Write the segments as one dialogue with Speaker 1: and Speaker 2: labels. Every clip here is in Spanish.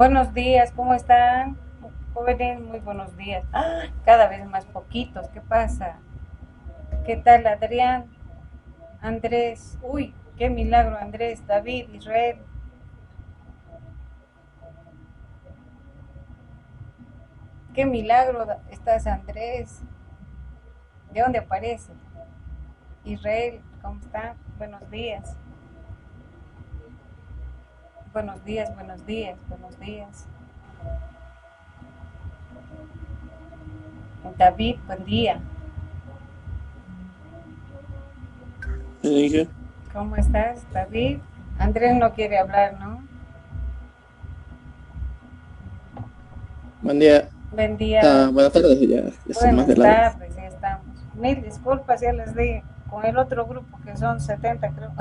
Speaker 1: Buenos días, ¿cómo están? Jóvenes, muy buenos días. Cada vez más poquitos, ¿qué pasa? ¿Qué tal, Adrián? Andrés, uy, qué milagro, Andrés, David, Israel, qué milagro estás, Andrés. ¿De dónde aparece? Israel, ¿cómo está? Buenos días. Buenos días, buenos días, buenos días. David, buen día.
Speaker 2: Le dije,
Speaker 1: ¿Cómo estás, David? Andrés no quiere hablar, ¿no?
Speaker 2: buen día,
Speaker 1: Buen día.
Speaker 2: buenas tardes, ya son más de
Speaker 1: Buenas
Speaker 2: la hora.
Speaker 1: tardes, ya estamos. Mil disculpas, ya les di con el otro grupo que son 70, creo.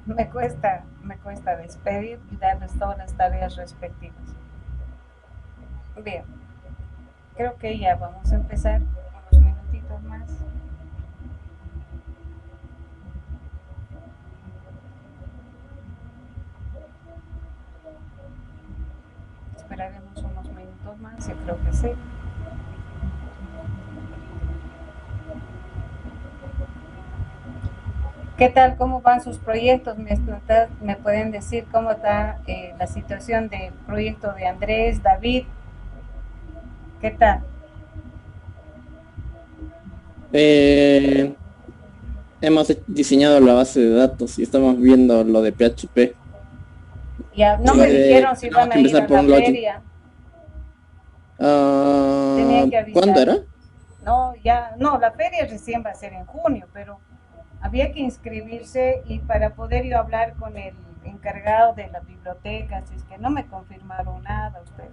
Speaker 1: Me cuesta despedir y darles todas las tareas respectivas. Bien, creo que ya vamos a empezar unos minutitos más. Esperaremos unos minutos más, yo creo que sí. ¿Qué tal? ¿Cómo van sus proyectos? ¿Me pueden decir cómo está la situación del proyecto de Andrés, David? ¿Qué tal?
Speaker 2: Eh, hemos diseñado la base de datos y estamos viendo lo de PHP.
Speaker 1: Ya no me dijeron si
Speaker 2: Tenemos
Speaker 1: van
Speaker 2: que
Speaker 1: a ir
Speaker 2: empezar
Speaker 1: a
Speaker 2: por
Speaker 1: la
Speaker 2: un login.
Speaker 1: feria. Tenían que
Speaker 2: ¿Cuándo
Speaker 1: avisar.
Speaker 2: era?
Speaker 1: No, ya, no, la feria recién va a ser en junio, pero había que inscribirse y para poder yo hablar con el encargado de la biblioteca, si es que no me confirmaron nada ustedes,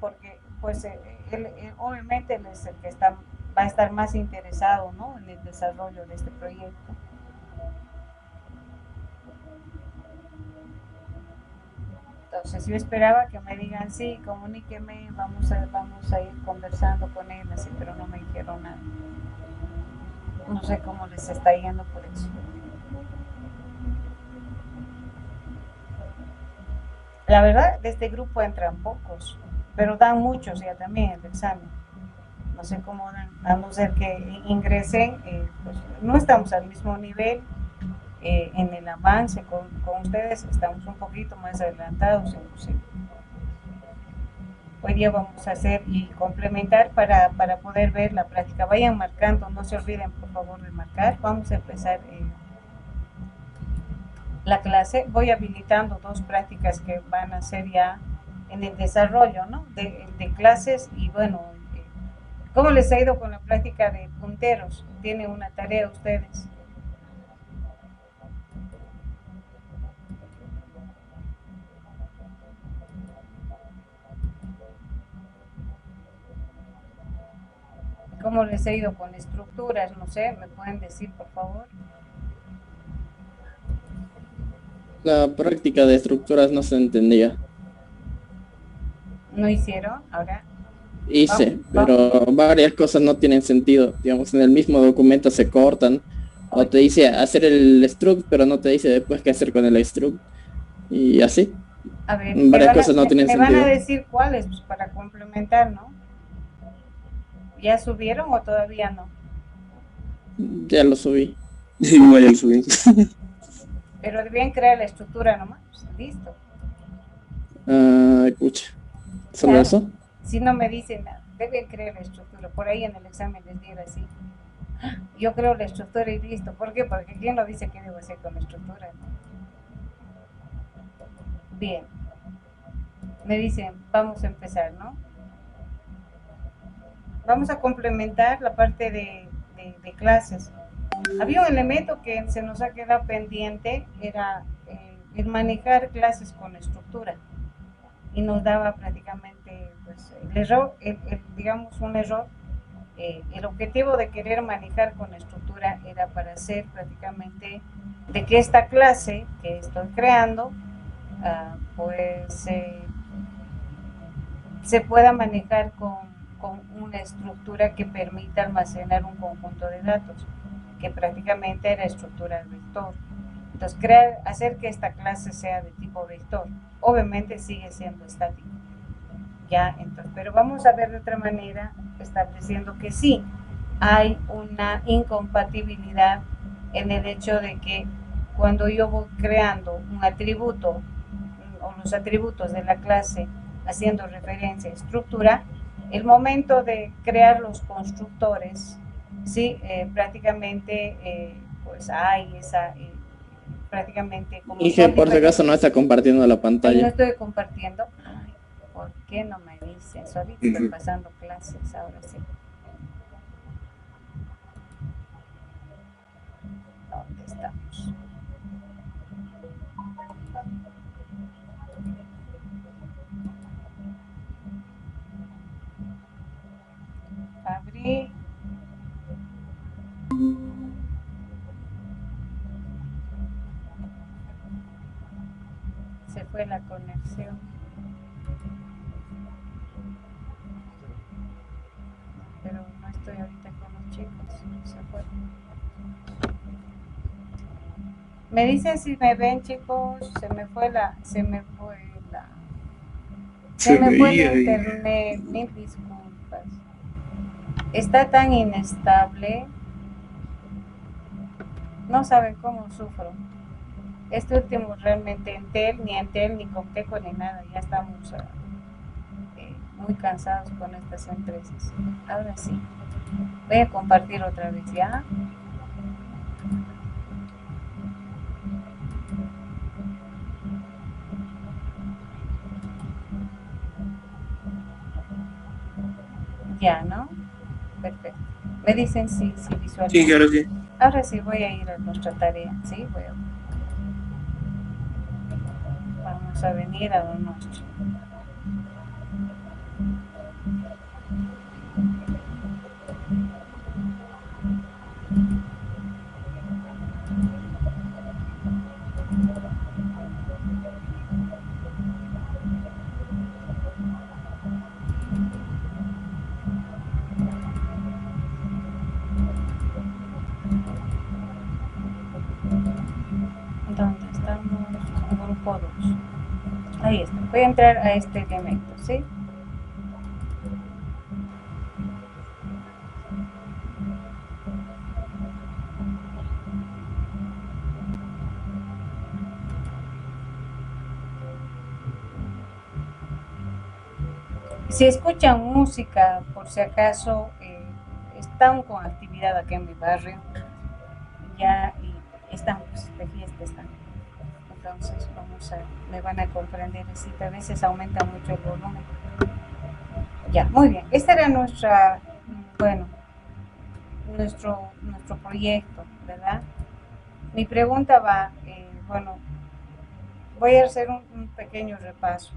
Speaker 1: porque pues obviamente él es el que va a estar más interesado, ¿no?, en el desarrollo de este proyecto. Entonces yo esperaba que me digan, sí, comuníqueme, vamos a ir conversando con él, así, pero no me dijeron nada. No sé cómo les está yendo por eso. La verdad, de este grupo entran pocos, pero dan muchos ya también el examen. No sé cómo dan, a no ser que ingresen, pues no estamos al mismo nivel en el avance con ustedes, estamos un poquito más adelantados inclusive. Hoy día vamos a hacer y complementar para poder ver la práctica. Vayan marcando, no se olviden por favor de marcar. Vamos a empezar la clase. Voy habilitando dos prácticas que van a ser ya en el desarrollo, ¿no?, de clases. Y bueno, ¿cómo les ha ido con la práctica de punteros? ¿Tienen una tarea ustedes? ¿Cómo les ha ido con estructuras? No sé, ¿me pueden decir por favor?
Speaker 2: La práctica de estructuras no se entendía.
Speaker 1: ¿No hicieron? Ahora, vamos,
Speaker 2: Hice,
Speaker 1: vamos.
Speaker 2: pero varias cosas no tienen sentido. Digamos, en el mismo documento se cortan o te dice hacer el struct, pero no te dice después qué hacer con el struct. Y así,
Speaker 1: A ver,
Speaker 2: varias cosas no tienen
Speaker 1: me van a
Speaker 2: sentido.
Speaker 1: decir cuáles, pues, para complementar, ¿no? ¿Ya subieron o todavía no?
Speaker 2: Ya lo subí.
Speaker 3: Igual ya lo subí.
Speaker 1: Pero debían crear la estructura nomás, pues, listo.
Speaker 2: Ay, pucha. ¿Solo
Speaker 1: Claro,
Speaker 2: eso?
Speaker 1: si no me dicen nada, deben crear la estructura. Por ahí en el examen les diera así. Yo creo la estructura y listo. ¿Por qué? Porque quién no dice qué debo hacer con la estructura, ¿no? Bien, me dicen, vamos a empezar, ¿no? Vamos a complementar la parte de clases. Había un elemento que se nos ha quedado pendiente, era el manejar clases con estructura. Y nos daba prácticamente pues, el error, digamos un error. El objetivo de querer manejar con estructura era para hacer prácticamente de que esta clase que estoy creando pues se pueda manejar con una estructura que permita almacenar un conjunto de datos, que prácticamente era estructura vector. Entonces, hacer que esta clase sea de tipo vector, obviamente sigue siendo estático. Ya, entonces, pero vamos a ver de otra manera, estableciendo que sí, hay una incompatibilidad en el hecho de que cuando yo voy creando un atributo o los atributos de la clase haciendo referencia a estructura, el momento de crear los constructores, sí, prácticamente pues hay esa prácticamente como
Speaker 2: Y que
Speaker 1: son
Speaker 2: por si acaso no está compartiendo la
Speaker 1: no
Speaker 2: pantalla.
Speaker 1: estoy compartiendo. Ay, ¿por qué no me dices? Ahorita estoy pasando clases, ahora sí. ¿Dónde estamos? Abrí. Se fue la conexión. Pero no estoy ahorita con los chicos. Se fue. Me dicen si me ven, chicos. Se me fue el internet. Mil disculpas. Está tan inestable. No saben cómo sufro. Este último realmente ni Entel, ni Comteco, ni nada. Ya estamos muy cansados con estas empresas. Ahora sí. Voy a compartir otra vez, ¿ya? Ya, ¿no? Perfecto. Me dicen si visualizan.
Speaker 3: Sí, claro, sí.
Speaker 1: Ahora sí voy a ir a nuestra tarea, ¿sí? Vamos a venir a lo nuestro. ¿Dónde estamos? Grupo 2. Ahí está. Voy a entrar a este elemento, ¿sí? Si escuchan música, por si acaso, están con actividad acá en mi barrio, ya y están pues, de fiesta, están. Entonces me van a comprender, así que a veces aumenta mucho el volumen. Ya, muy bien. Este era nuestro proyecto, ¿verdad? Mi pregunta va, voy a hacer un pequeño repaso.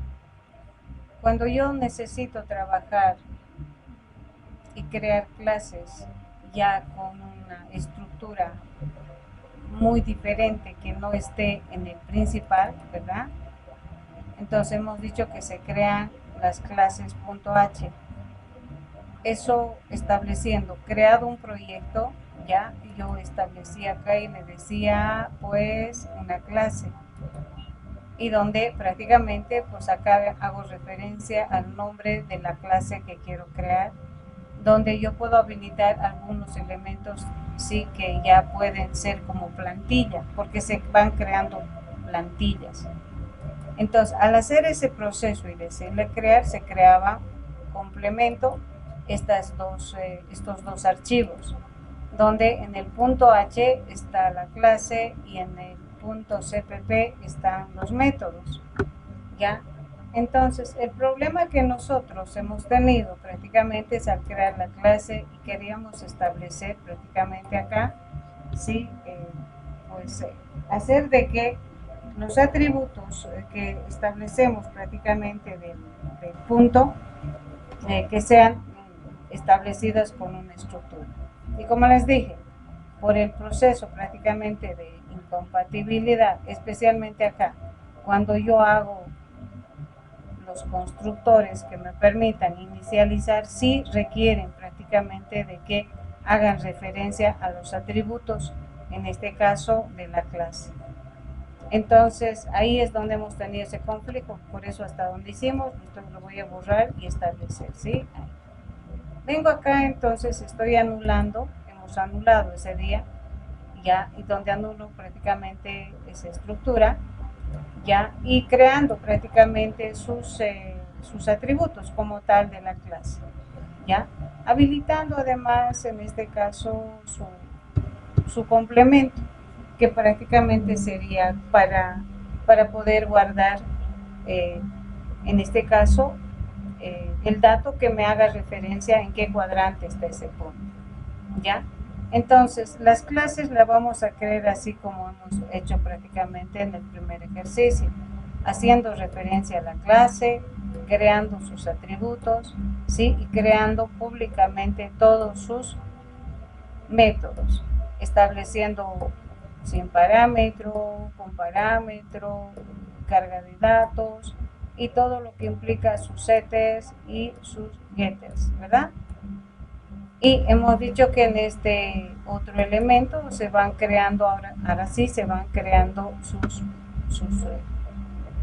Speaker 1: Cuando yo necesito trabajar y crear clases ya con una estructura muy diferente que no esté en el principal, ¿verdad? Entonces hemos dicho que se crean las clases .h. Eso estableciendo, creado un proyecto, ya yo establecí acá y le decía pues una clase. Y donde prácticamente pues acá hago referencia al nombre de la clase que quiero crear, donde yo puedo habilitar algunos elementos sí que ya pueden ser como plantilla, porque se van creando plantillas. Entonces, al hacer ese proceso y decirle crear, se creaba complemento estos dos archivos, donde en el punto H está la clase y en el punto CPP están los métodos, ¿ya? Entonces, el problema que nosotros hemos tenido prácticamente es al crear la clase y queríamos establecer prácticamente acá, ¿sí? Hacer de que los atributos que establecemos prácticamente del punto, que sean establecidas con una estructura. Y como les dije, por el proceso prácticamente de incompatibilidad, especialmente acá, cuando yo hago los constructores que me permitan inicializar, sí requieren prácticamente de que hagan referencia a los atributos, en este caso de la clase. Entonces ahí es donde hemos tenido ese conflicto, por eso hasta donde hicimos, entonces lo voy a borrar y establecer, ¿sí? Ahí. Vengo acá, entonces estoy anulando, hemos anulado ese día, ya, y donde anulo prácticamente esa estructura, ya, y creando prácticamente sus atributos como tal de la clase, ya, habilitando además en este caso su complemento, que prácticamente sería para poder guardar, en este caso, el dato que me haga referencia en qué cuadrante está ese punto, ¿ya? Entonces, las clases las vamos a crear así como hemos hecho prácticamente en el primer ejercicio, haciendo referencia a la clase, creando sus atributos, ¿sí? Y creando públicamente todos sus métodos, estableciendo sin parámetro, con parámetro, carga de datos y todo lo que implica sus setters y sus getters, ¿verdad? Y hemos dicho que en este otro elemento se van creando, ahora sí se van creando sus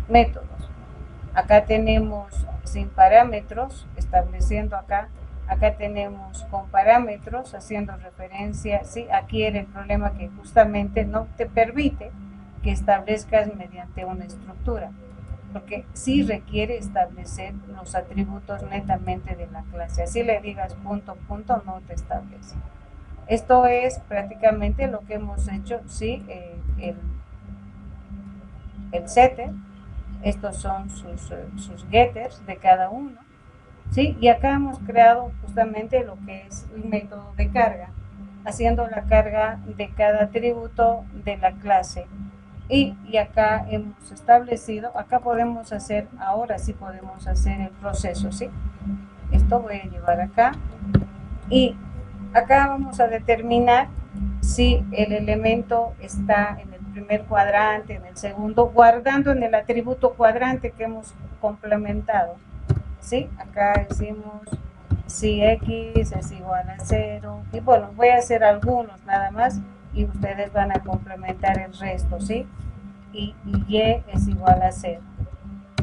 Speaker 1: métodos. Acá tenemos sin parámetros, estableciendo acá tenemos con parámetros, haciendo referencia, ¿sí? Aquí era el problema que justamente no te permite que establezcas mediante una estructura, porque sí requiere establecer los atributos netamente de la clase, así le digas punto, punto, no te establece. Esto es prácticamente lo que hemos hecho, ¿sí? El setter, estos son sus getters de cada uno, ¿sí? Y acá hemos creado justamente lo que es el método de carga, haciendo la carga de cada atributo de la clase. Y acá hemos establecido, acá podemos hacer, ahora sí podemos hacer el proceso, ¿sí? Esto voy a llevar acá. Y acá vamos a determinar si el elemento está en el primer cuadrante, en el segundo, guardando en el atributo cuadrante que hemos complementado, ¿sí? Acá decimos si x es igual a 0, y bueno, voy a hacer algunos nada más, y ustedes van a complementar el resto, ¿sí? Y y es igual a 0.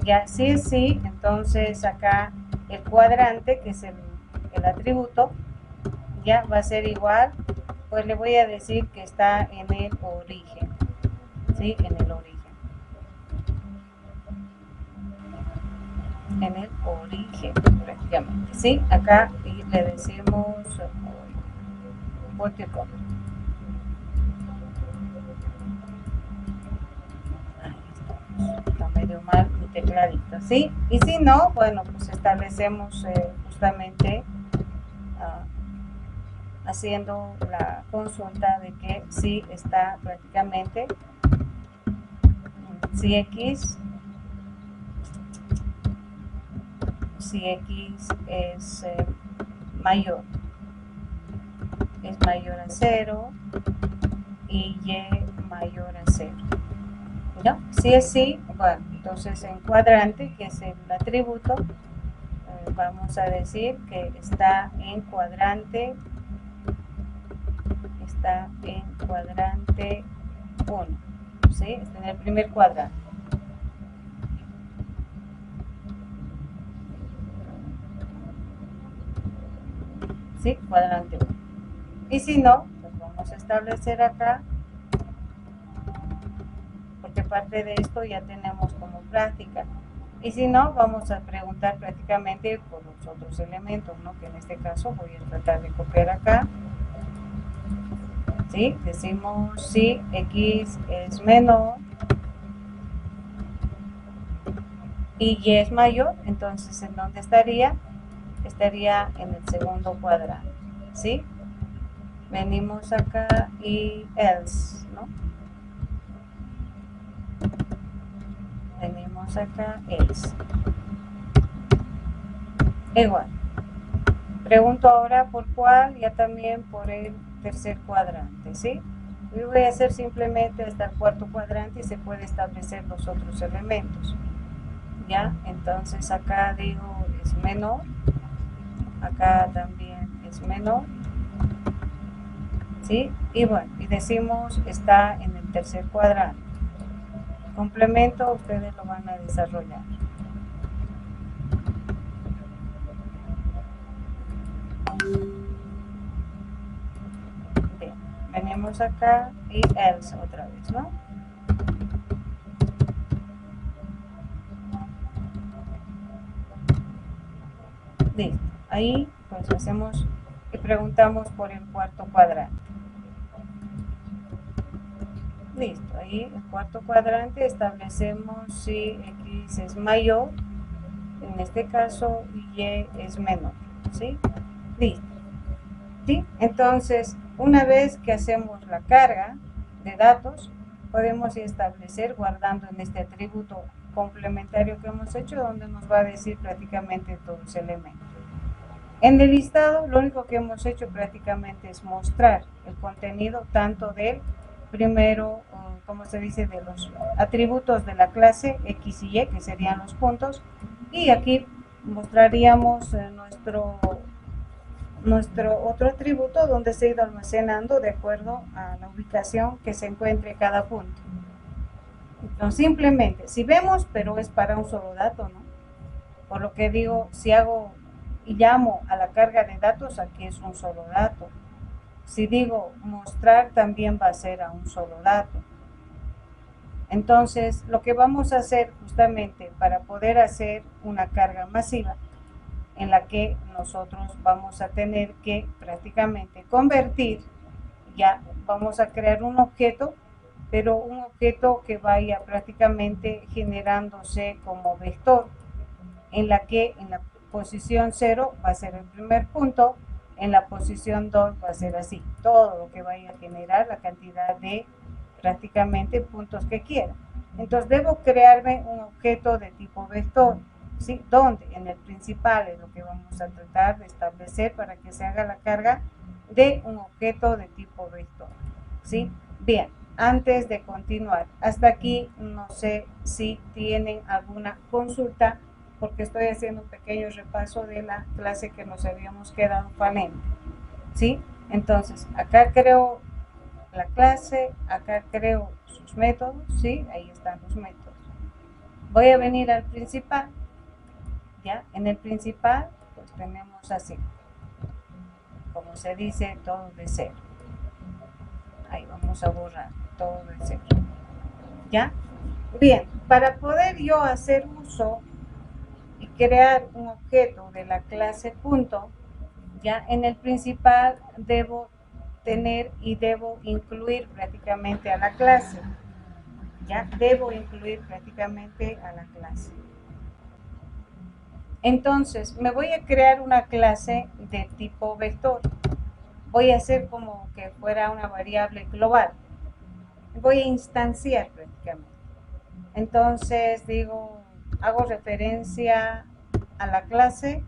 Speaker 1: Ya, si es sí, entonces acá el cuadrante, que es el atributo, ya va a ser igual, pues le voy a decir que está en el origen, ¿sí? En el origen. En el origen, prácticamente, ¿sí? Acá le decimos vertical. Está medio mal mi tecladito, ¿sí? Y si no, bueno, pues establecemos justamente haciendo la consulta de que sí está prácticamente, si x es mayor a 0 y y mayor a 0, ¿no? Si es sí, bueno, entonces en cuadrante, que es el atributo, vamos a decir que está en cuadrante 1, ¿sí? Está en el primer cuadrante. ¿Sí? Cuadrante 1. Y si no, pues vamos a establecer acá, porque parte de esto ya tenemos como práctica. Y si no, vamos a preguntar prácticamente por los otros elementos, ¿no? Que en este caso voy a tratar de copiar acá. ¿Sí? Decimos si x es menor y y es mayor, entonces ¿en dónde estaría? Estaría en el segundo cuadrante, ¿sí? Venimos acá y else, ¿no? Venimos acá, else. Igual. Pregunto ahora por cuál, ya también por el tercer cuadrante, ¿sí? Y voy a hacer simplemente hasta el cuarto cuadrante y se puede establecer los otros elementos, ¿ya? Entonces acá digo es menor, acá también es menor, ¿sí? Y bueno, y decimos está en el tercer cuadrante. complemento ustedes lo van a desarrollar. Bien, venimos acá y else otra vez, ¿no? Listo, ahí pues hacemos y preguntamos por el cuarto cuadrante. Listo, ahí el cuarto cuadrante establecemos si X es mayor, en este caso Y es menor, ¿sí? Listo. ¿Sí? Entonces, una vez que hacemos la carga de datos, podemos establecer guardando en este atributo complementario que hemos hecho, donde nos va a decir prácticamente todos los elementos. En el listado, lo único que hemos hecho prácticamente es mostrar el contenido tanto del primero, como se dice, de los atributos de la clase X y Y, que serían los puntos, y aquí mostraríamos nuestro otro atributo donde se ha ido almacenando de acuerdo a la ubicación que se encuentre cada punto. Entonces, simplemente, si vemos, pero es para un solo dato, ¿no? Por lo que digo, si hago y llamo a la carga de datos, aquí es un solo dato. Si digo mostrar, también va a ser a un solo dato. Entonces, lo que vamos a hacer justamente para poder hacer una carga masiva, en la que nosotros vamos a tener que prácticamente convertir, ya vamos a crear un objeto, pero un objeto que vaya prácticamente generándose como vector, en la que en la posición 0 va a ser el primer punto, en la posición 2 va a ser así, todo lo que vaya a generar la cantidad de prácticamente puntos que quiera. Entonces debo crearme un objeto de tipo vector, ¿sí? Donde en el principal es lo que vamos a tratar de establecer para que se haga la carga de un objeto de tipo vector, ¿sí? Bien, antes de continuar, hasta aquí no sé si tienen alguna consulta, porque estoy haciendo un pequeño repaso de la clase que nos habíamos quedado pendiente, ¿sí? Entonces, acá creo la clase, acá creo sus métodos, ¿sí? Ahí están los métodos. Voy a venir al principal, ¿ya? En el principal, pues tenemos así, como se dice, todo de cero. Ahí vamos a borrar todo de cero, ¿ya? Bien, para poder yo hacer uso y crear un objeto de la clase punto, ya en el principal debo tener y debo incluir prácticamente a la clase, ya debo incluir prácticamente a la clase. Entonces me voy a crear una clase de tipo vector, voy a hacer como que fuera una variable global, voy a instanciar prácticamente. Entonces digo, hago referencia a la clase,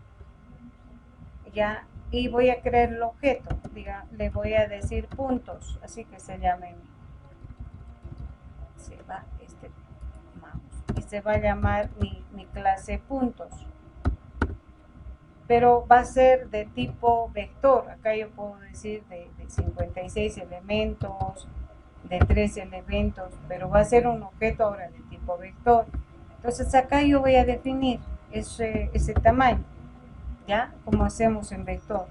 Speaker 1: ya, y voy a crear el objeto, diga, le voy a decir puntos, así que se llame, se va este mouse, y se va a llamar mi clase puntos, pero va a ser de tipo vector. Acá yo puedo decir de 56 elementos, de 3 elementos, pero va a ser un objeto ahora de tipo vector. Entonces acá yo voy a definir ese tamaño, ¿ya? Como hacemos en vector.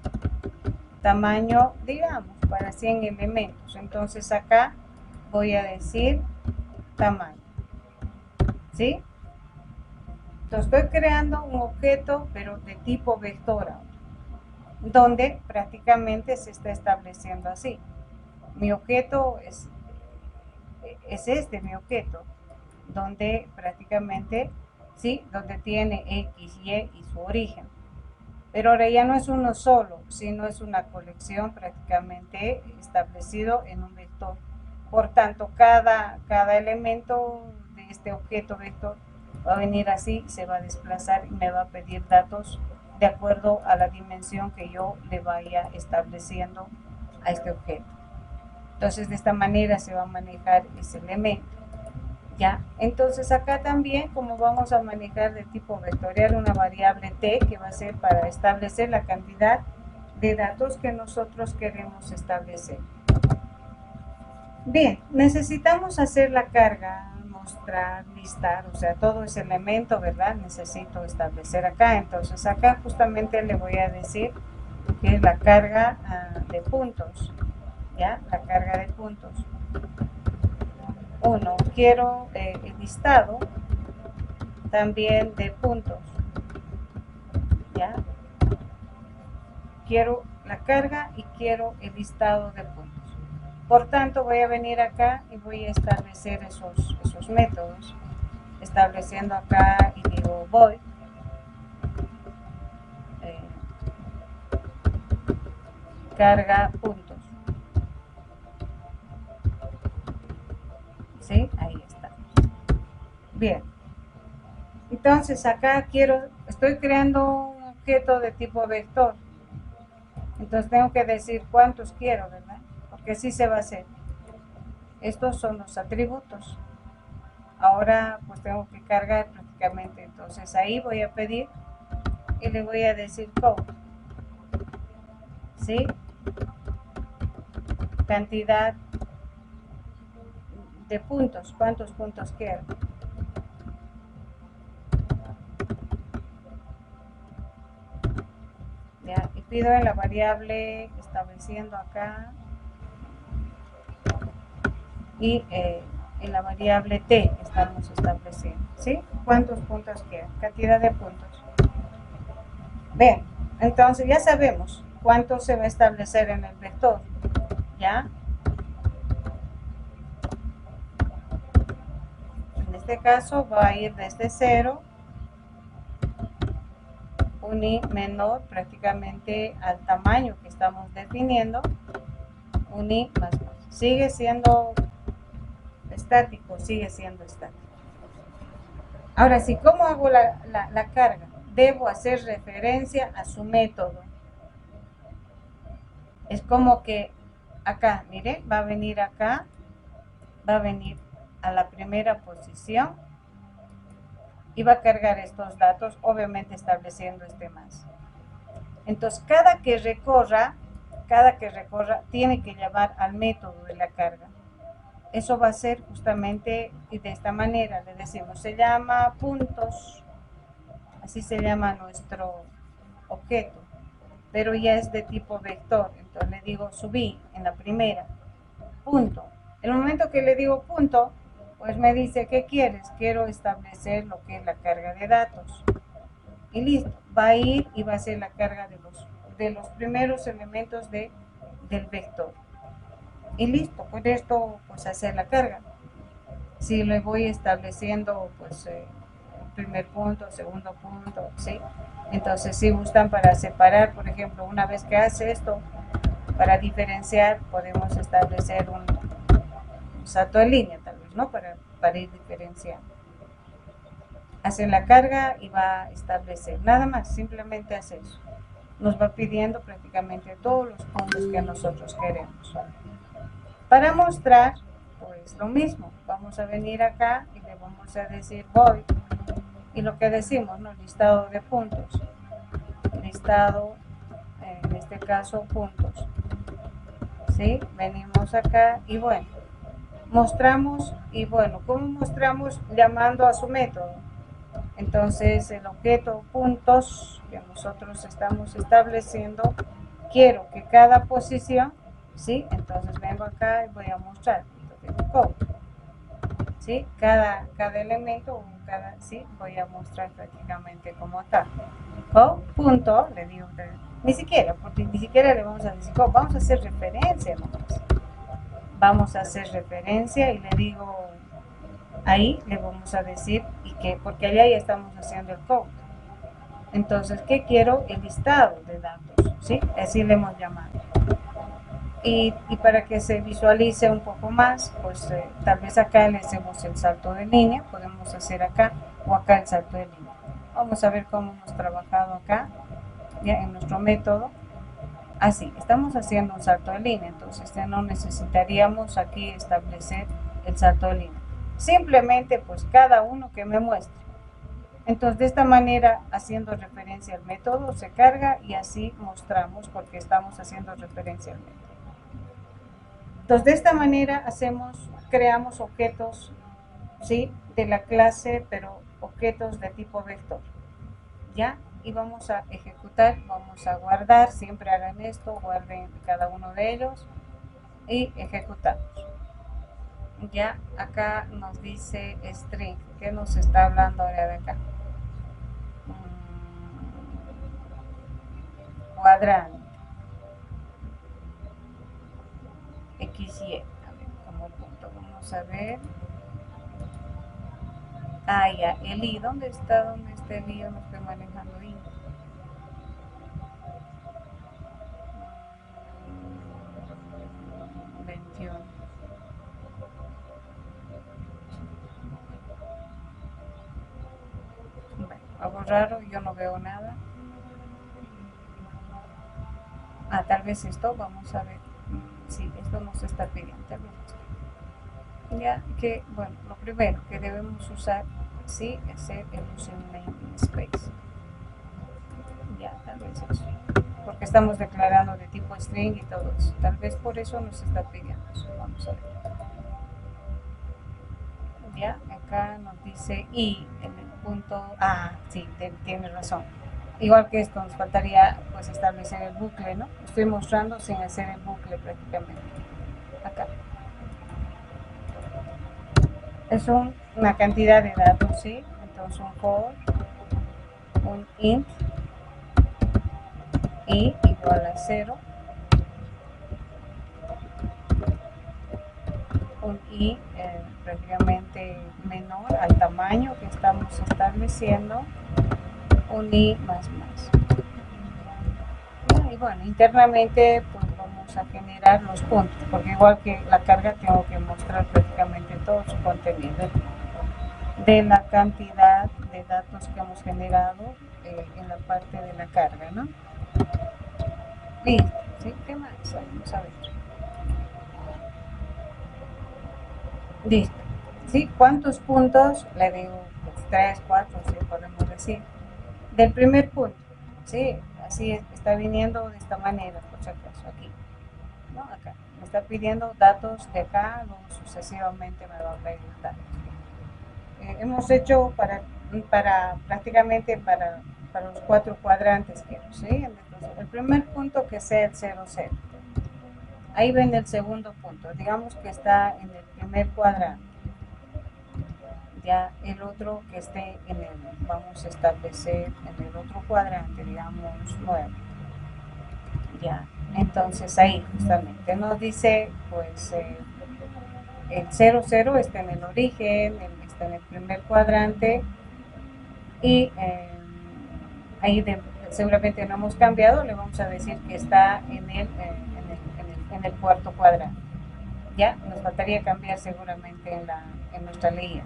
Speaker 1: Tamaño, digamos, para 100 elementos. Entonces acá voy a decir tamaño, ¿sí? Entonces estoy creando un objeto, pero de tipo vector ahora, donde prácticamente se está estableciendo así. Mi objeto es mi objeto, donde prácticamente, ¿sí? Donde tiene X, Y y su origen. Pero ahora ya no es uno solo, sino es una colección prácticamente establecido en un vector. Por tanto, cada elemento de este objeto vector va a venir así, se va a desplazar y me va a pedir datos de acuerdo a la dimensión que yo le vaya estableciendo a este objeto. Entonces, de esta manera se va a manejar ese elemento. ¿Ya? Entonces acá también, como vamos a manejar de tipo vectorial una variable t, que va a ser para establecer la cantidad de datos que nosotros queremos establecer. Bien, necesitamos hacer la carga mostrar, listar, o sea, todo ese elemento, ¿verdad? Necesito establecer acá. Entonces acá justamente le voy a decir que es la carga de puntos, ¿ya? La carga de puntos. Uno, quiero el listado también de puntos, ¿ya? Quiero la carga y quiero el listado de puntos. Por tanto, voy a venir acá y voy a establecer esos métodos. Estableciendo acá y digo void carga puntos. ¿Sí? Ahí está. Bien. Entonces acá estoy creando un objeto de tipo vector. Entonces tengo que decir cuántos quiero, ¿verdad? Porque así se va a hacer. Estos son los atributos. Ahora pues tengo que cargar prácticamente. Entonces ahí voy a pedir y le voy a decir code. ¿Sí? Cantidad de puntos. ¿Cuántos puntos quiero? ¿Ya? Y pido en la variable estableciendo acá y en la variable t estamos estableciendo, ¿sí? ¿Cuántos puntos quiero? Cantidad de puntos. Bien, entonces ya sabemos cuánto se va a establecer en el vector, ¿ya? En este caso va a ir desde 0, un i menor prácticamente al tamaño que estamos definiendo, un i más. Sigue siendo estático, sigue siendo estático. Ahora sí, ¿cómo hago la carga? Debo hacer referencia a su método. Es como que acá, mire, va a venir acá, va a venir a la primera posición y va a cargar estos datos, obviamente estableciendo este más. Entonces, cada que recorra, tiene que llamar al método de la carga. Eso va a ser justamente y de esta manera, le decimos, se llama puntos, así se llama nuestro objeto, pero ya es de tipo vector. Entonces le digo subí en la primera, punto. El momento que le digo punto, pues me dice, ¿qué quieres? Quiero establecer lo que es la carga de datos. Y listo, va a ir y va a ser la carga de los primeros elementos del vector. Y listo, con esto pues hacer la carga. Si le voy estableciendo pues el primer punto, segundo punto, ¿sí? Entonces si gustan para separar, por ejemplo, una vez que hace esto, para diferenciar podemos establecer un salto de línea tal vez, ¿no? Para ir diferenciando. Hace la carga y va a establecer, nada más, simplemente hace eso. Nos va pidiendo prácticamente todos los puntos que nosotros queremos. Para mostrar, pues lo mismo, vamos a venir acá y le vamos a decir void, y lo que decimos, ¿no? Listado de puntos, listado, en este caso puntos, ¿sí? Venimos acá y bueno, mostramos, y bueno, ¿cómo mostramos? Llamando a su método. Entonces el objeto puntos que nosotros estamos estableciendo, quiero que cada posición, ¿sí? Entonces vengo acá y voy a mostrar, ¿sí? Cada elemento, ¿sí? Voy a mostrar prácticamente como acá. Punto, le digo, ni siquiera, porque ni siquiera le vamos a decir, vamos a hacer referencia nomás. Vamos a hacer referencia y le digo, ahí le vamos a decir, y que, porque allá ya estamos haciendo el code. Entonces, ¿qué quiero? El listado de datos, ¿sí? Así le hemos llamado. Y para que se visualice un poco más, pues tal vez acá le hacemos el salto de línea, podemos hacer acá o acá el salto de línea. Vamos a ver cómo hemos trabajado acá, ya en nuestro método. Así, estamos haciendo un salto de línea, entonces ya no necesitaríamos aquí establecer el salto de línea. Simplemente pues cada uno que me muestre. Entonces de esta manera, haciendo referencia al método, se carga y así mostramos porque estamos haciendo referencia al método. Entonces de esta manera creamos objetos ¿sí? De la clase, pero objetos de tipo vector, ¿ya? Y vamos a ejecutar, vamos a guardar, siempre hagan esto, guarden cada uno de ellos y ejecutamos. Ya acá nos dice string, ¿qué nos está hablando ahora de acá? Cuadrante XY, a ver, como punto, vamos a ver. Ah, ya, el I, ¿dónde está? ¿Dónde está el I? Yo no estoy manejando I. 21. Bueno, algo raro, yo no veo nada. Ah, tal vez esto, vamos a ver. Sí, esto nos está pidiendo. Ya que, bueno, lo primero que debemos usar, sí, es el user namespace. Ya, tal vez eso. Porque estamos declarando de tipo string y todo eso. Tal vez por eso nos está pidiendo eso. Vamos a ver. Ya, acá nos dice y en el punto. Ah, sí, tiene razón. Igual que esto, nos faltaría pues establecer el bucle, ¿no? Estoy mostrando sin hacer el bucle prácticamente. Acá. Es una cantidad de datos, ¿sí? Entonces un for, un int, i igual a 0, un i prácticamente menor al tamaño que estamos estableciendo, un i más más. Y bueno, internamente pues vamos a generar los puntos, porque igual que la carga tengo que mostrar prácticamente todo su contenido de la cantidad de datos que hemos generado en la parte de la carga, ¿no? Listo, ¿sí? ¿Qué más? Vamos a ver. Listo. ¿Sí? ¿Cuántos puntos? Le digo pues, 3, 4, si podemos decir. Del primer punto, ¿sí? Así está viniendo de esta manera, por si acaso, aquí. ¿No? Acá. Me está pidiendo datos de acá, luego sucesivamente me va a pedir datos. Hemos hecho para prácticamente para los 4 cuadrantes, ¿sí? Entonces, el primer punto que sea el 0, 0. Ahí ven el segundo punto, digamos que está en el primer cuadrante. Ya el otro que esté en el, vamos a establecer en el otro cuadrante, digamos 9. Ya, entonces ahí justamente nos dice, pues el 0, 0 está en el origen, está en el primer cuadrante y ahí seguramente no hemos cambiado, le vamos a decir que está en el cuarto cuadrante. Ya, nos faltaría cambiar seguramente en nuestra ley.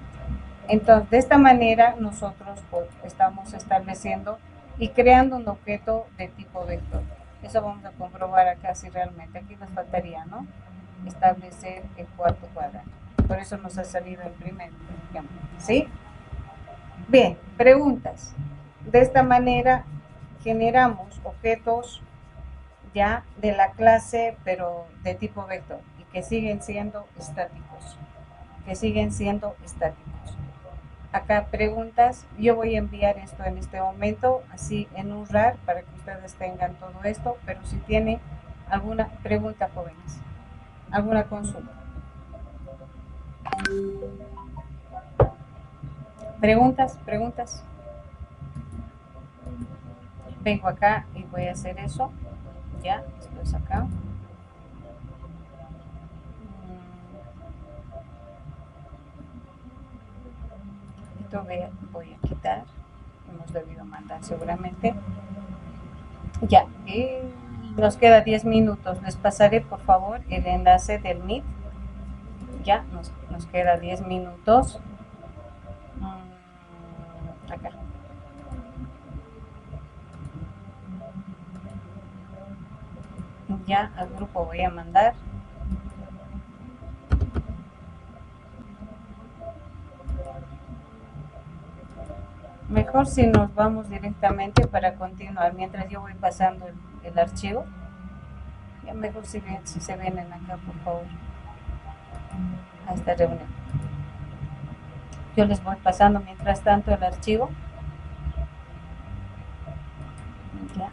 Speaker 1: Entonces, de esta manera nosotros pues, estamos estableciendo y creando un objeto de tipo vector. Eso vamos a comprobar acá si realmente aquí nos faltaría, ¿no? Establecer el cuarto cuadrante. Por eso nos ha salido el primero, ¿sí? Bien, preguntas. De esta manera generamos objetos ya de la clase, pero de tipo vector y que siguen siendo estáticos. Acá preguntas, yo voy a enviar esto en este momento, así en un RAR, para que ustedes tengan todo esto, pero si tienen alguna pregunta, jóvenes, alguna consulta. Preguntas. Vengo acá y voy a hacer eso. Ya, esto es acá. Esto voy a quitar. Hemos debido mandar seguramente. Ya, nos queda 10 minutos. Les pasaré por favor el enlace del Meet. Ya, nos queda 10 minutos. Acá. Ya al grupo voy a mandar. Mejor si nos vamos directamente para continuar mientras yo voy pasando el archivo. Ya mejor si se vienen acá, por favor, a esta reunión. Yo les voy pasando mientras tanto el archivo. Ya.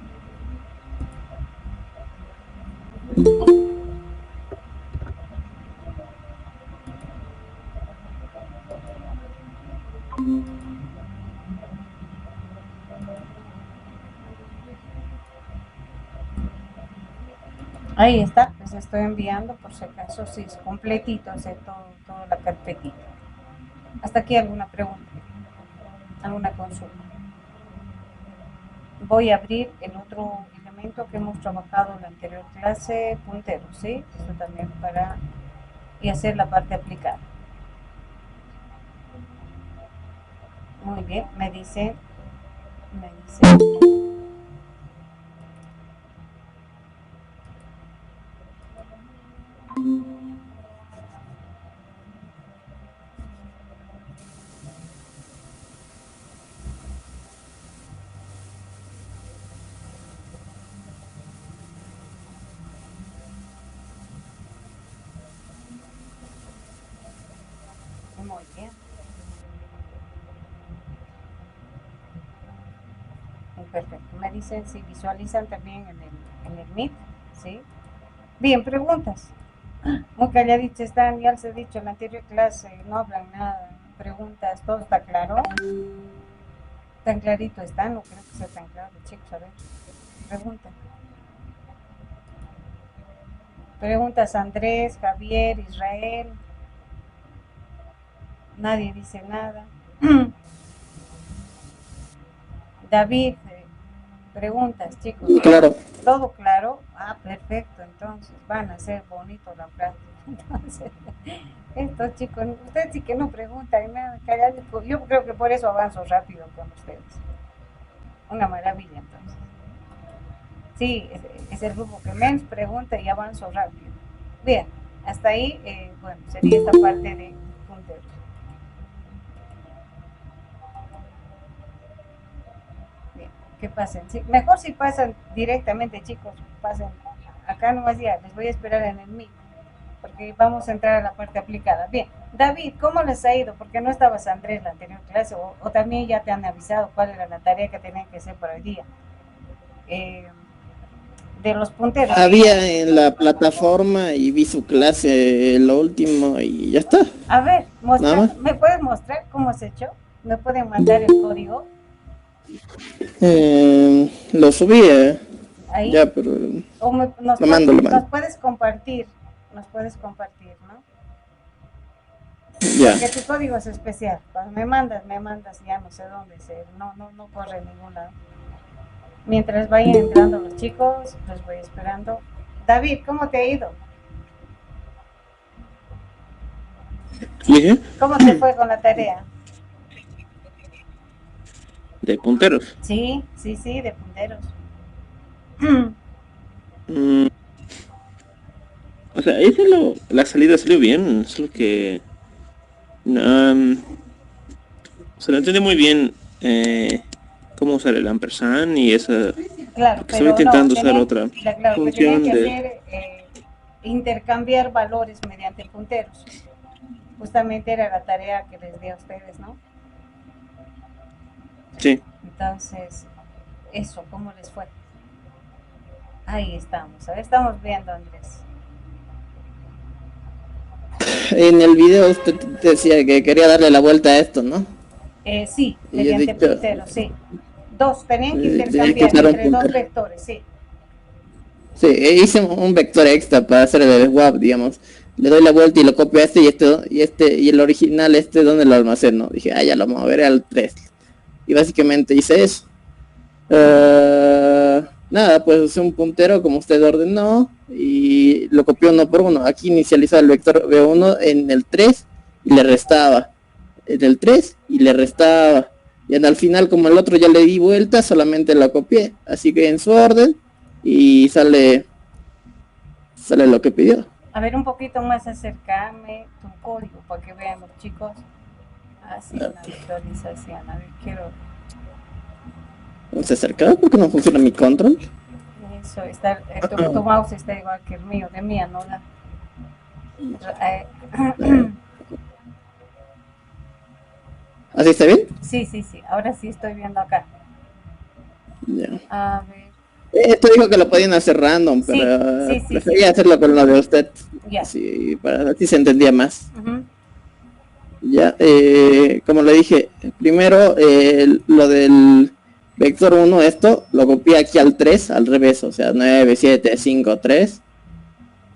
Speaker 1: Ahí está, les estoy enviando por si acaso, si es completito, hace toda la carpetita. Hasta aquí alguna pregunta, alguna consulta. Voy a abrir el otro elemento que hemos trabajado en la anterior clase, punteros, ¿sí? Esto también para y hacer la parte aplicada. Muy bien, me dice. Muy bien. Perfecto. Me dicen si visualizan también en el Meet, ¿sí? Bien, preguntas. Muy calladitos están, ya les he dicho en la anterior clase, no hablan nada, preguntas, todo está claro. Tan clarito está, no creo que sea tan claro, chicos, a ver, pregunta. Preguntas Andrés, Javier, Israel. Nadie dice nada. David, preguntas, chicos.
Speaker 2: Claro.
Speaker 1: Todo claro. Ah, perfecto. Entonces van a ser bonito la práctica. Entonces, estos chicos, ustedes sí que no preguntan nada. Yo creo que por eso avanzo rápido con ustedes. Una maravilla, entonces. Sí, es el grupo que menos pregunta y avanzo rápido. Bien, hasta ahí, bueno, sería esta parte de punteros. Bien, que pasen. Sí, mejor si pasan directamente, chicos, pasen. Acá nomás ya, les voy a esperar en el Meet, porque vamos a entrar a la parte aplicada. Bien, David, ¿cómo les ha ido? Porque no estabas, Andrés, en la anterior clase, o también ya te han avisado cuál era la tarea que tenían que hacer para hoy día. De los punteros.
Speaker 2: Había en la plataforma y vi su clase, lo último, y ya está.
Speaker 1: A ver, ¿me puedes mostrar cómo se echó? ¿Me pueden mandar el código?
Speaker 2: Lo subí,
Speaker 1: ahí.
Speaker 2: Ya, pero
Speaker 1: nos puedes compartir, ¿no? Ya. Porque tu código es especial. Cuando me mandas, ya no sé dónde ser, no corre en ningún lado. Mientras vayan entrando los chicos, los voy esperando. David, ¿cómo te ha ido?
Speaker 3: ¿Sí?
Speaker 1: ¿Cómo te fue con la tarea?
Speaker 3: ¿De punteros?
Speaker 1: Sí, de punteros.
Speaker 3: O sea, la salida salió bien, solo que se lo entendí muy bien cómo usar el ampersand y esa.
Speaker 1: Claro,
Speaker 3: pero estoy intentando usar otra función
Speaker 1: que hacer, intercambiar valores mediante punteros. Justamente era la tarea que les di a ustedes, ¿no?
Speaker 3: Sí.
Speaker 1: Entonces, eso, ¿cómo les fue? Ahí estamos, a ver, estamos viendo, Andrés.
Speaker 2: En el video usted decía que quería darle la vuelta a esto, ¿no?
Speaker 1: Sí, mediante punteros, sí. Tenían que intercambiar entre dos vectores, sí.
Speaker 2: Sí, hice un vector extra para hacer el swap, digamos. Le doy la vuelta y lo copio a y el original donde lo almaceno. Dije, ya lo moveré al 3. Y básicamente hice eso. Nada, pues usé un puntero como usted ordenó y lo copió uno por uno. Aquí inicializaba el vector B1 en el 3 y le restaba. En el 3 y le restaba. Y al final, como el otro ya le di vuelta, solamente lo copié. Así que en su orden y sale lo que pidió.
Speaker 1: A ver, un poquito más acercarme tu código para que vean los chicos. Así, una visualización. A ver, quiero...
Speaker 2: ¿Se acerca? ¿Por qué no funciona mi control?
Speaker 1: Eso, tu mouse está igual que el mío, de mía, ¿no?
Speaker 2: ¿Así está bien?
Speaker 1: Sí, sí, sí, ahora sí estoy viendo acá.
Speaker 2: Ya.
Speaker 1: A ver,
Speaker 2: Esto dijo que lo podían hacer random,
Speaker 1: sí,
Speaker 2: pero
Speaker 1: sí, sí, sí,
Speaker 2: prefería hacerlo con lo de usted.
Speaker 1: ya.
Speaker 2: Sí, para así se entendía más.
Speaker 1: Ujú.
Speaker 2: Ya, como le dije, primero lo del vector 1, esto lo copié aquí al 3 al revés, o sea, 9 7 5 3.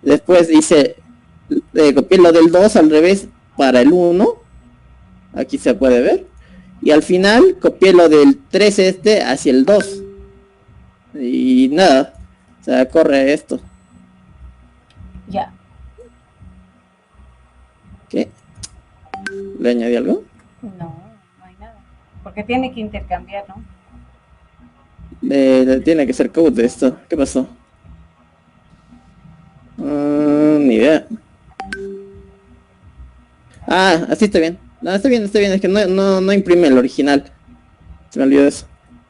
Speaker 2: Después dice, copié lo del 2 al revés para el 1, aquí se puede ver. Y al final copié lo del 3 este hacia el 2. Y nada, o sea, corre esto.
Speaker 1: Ya.
Speaker 2: ¿Qué? ¿Le añadí algo?
Speaker 1: No, no hay nada. Porque tiene que intercambiar, ¿no?
Speaker 2: Tiene que ser code esto. ¿Qué pasó? Ni idea. Ah, así está bien. No, está bien, está bien. Es que no imprime el original. Se me olvidó eso.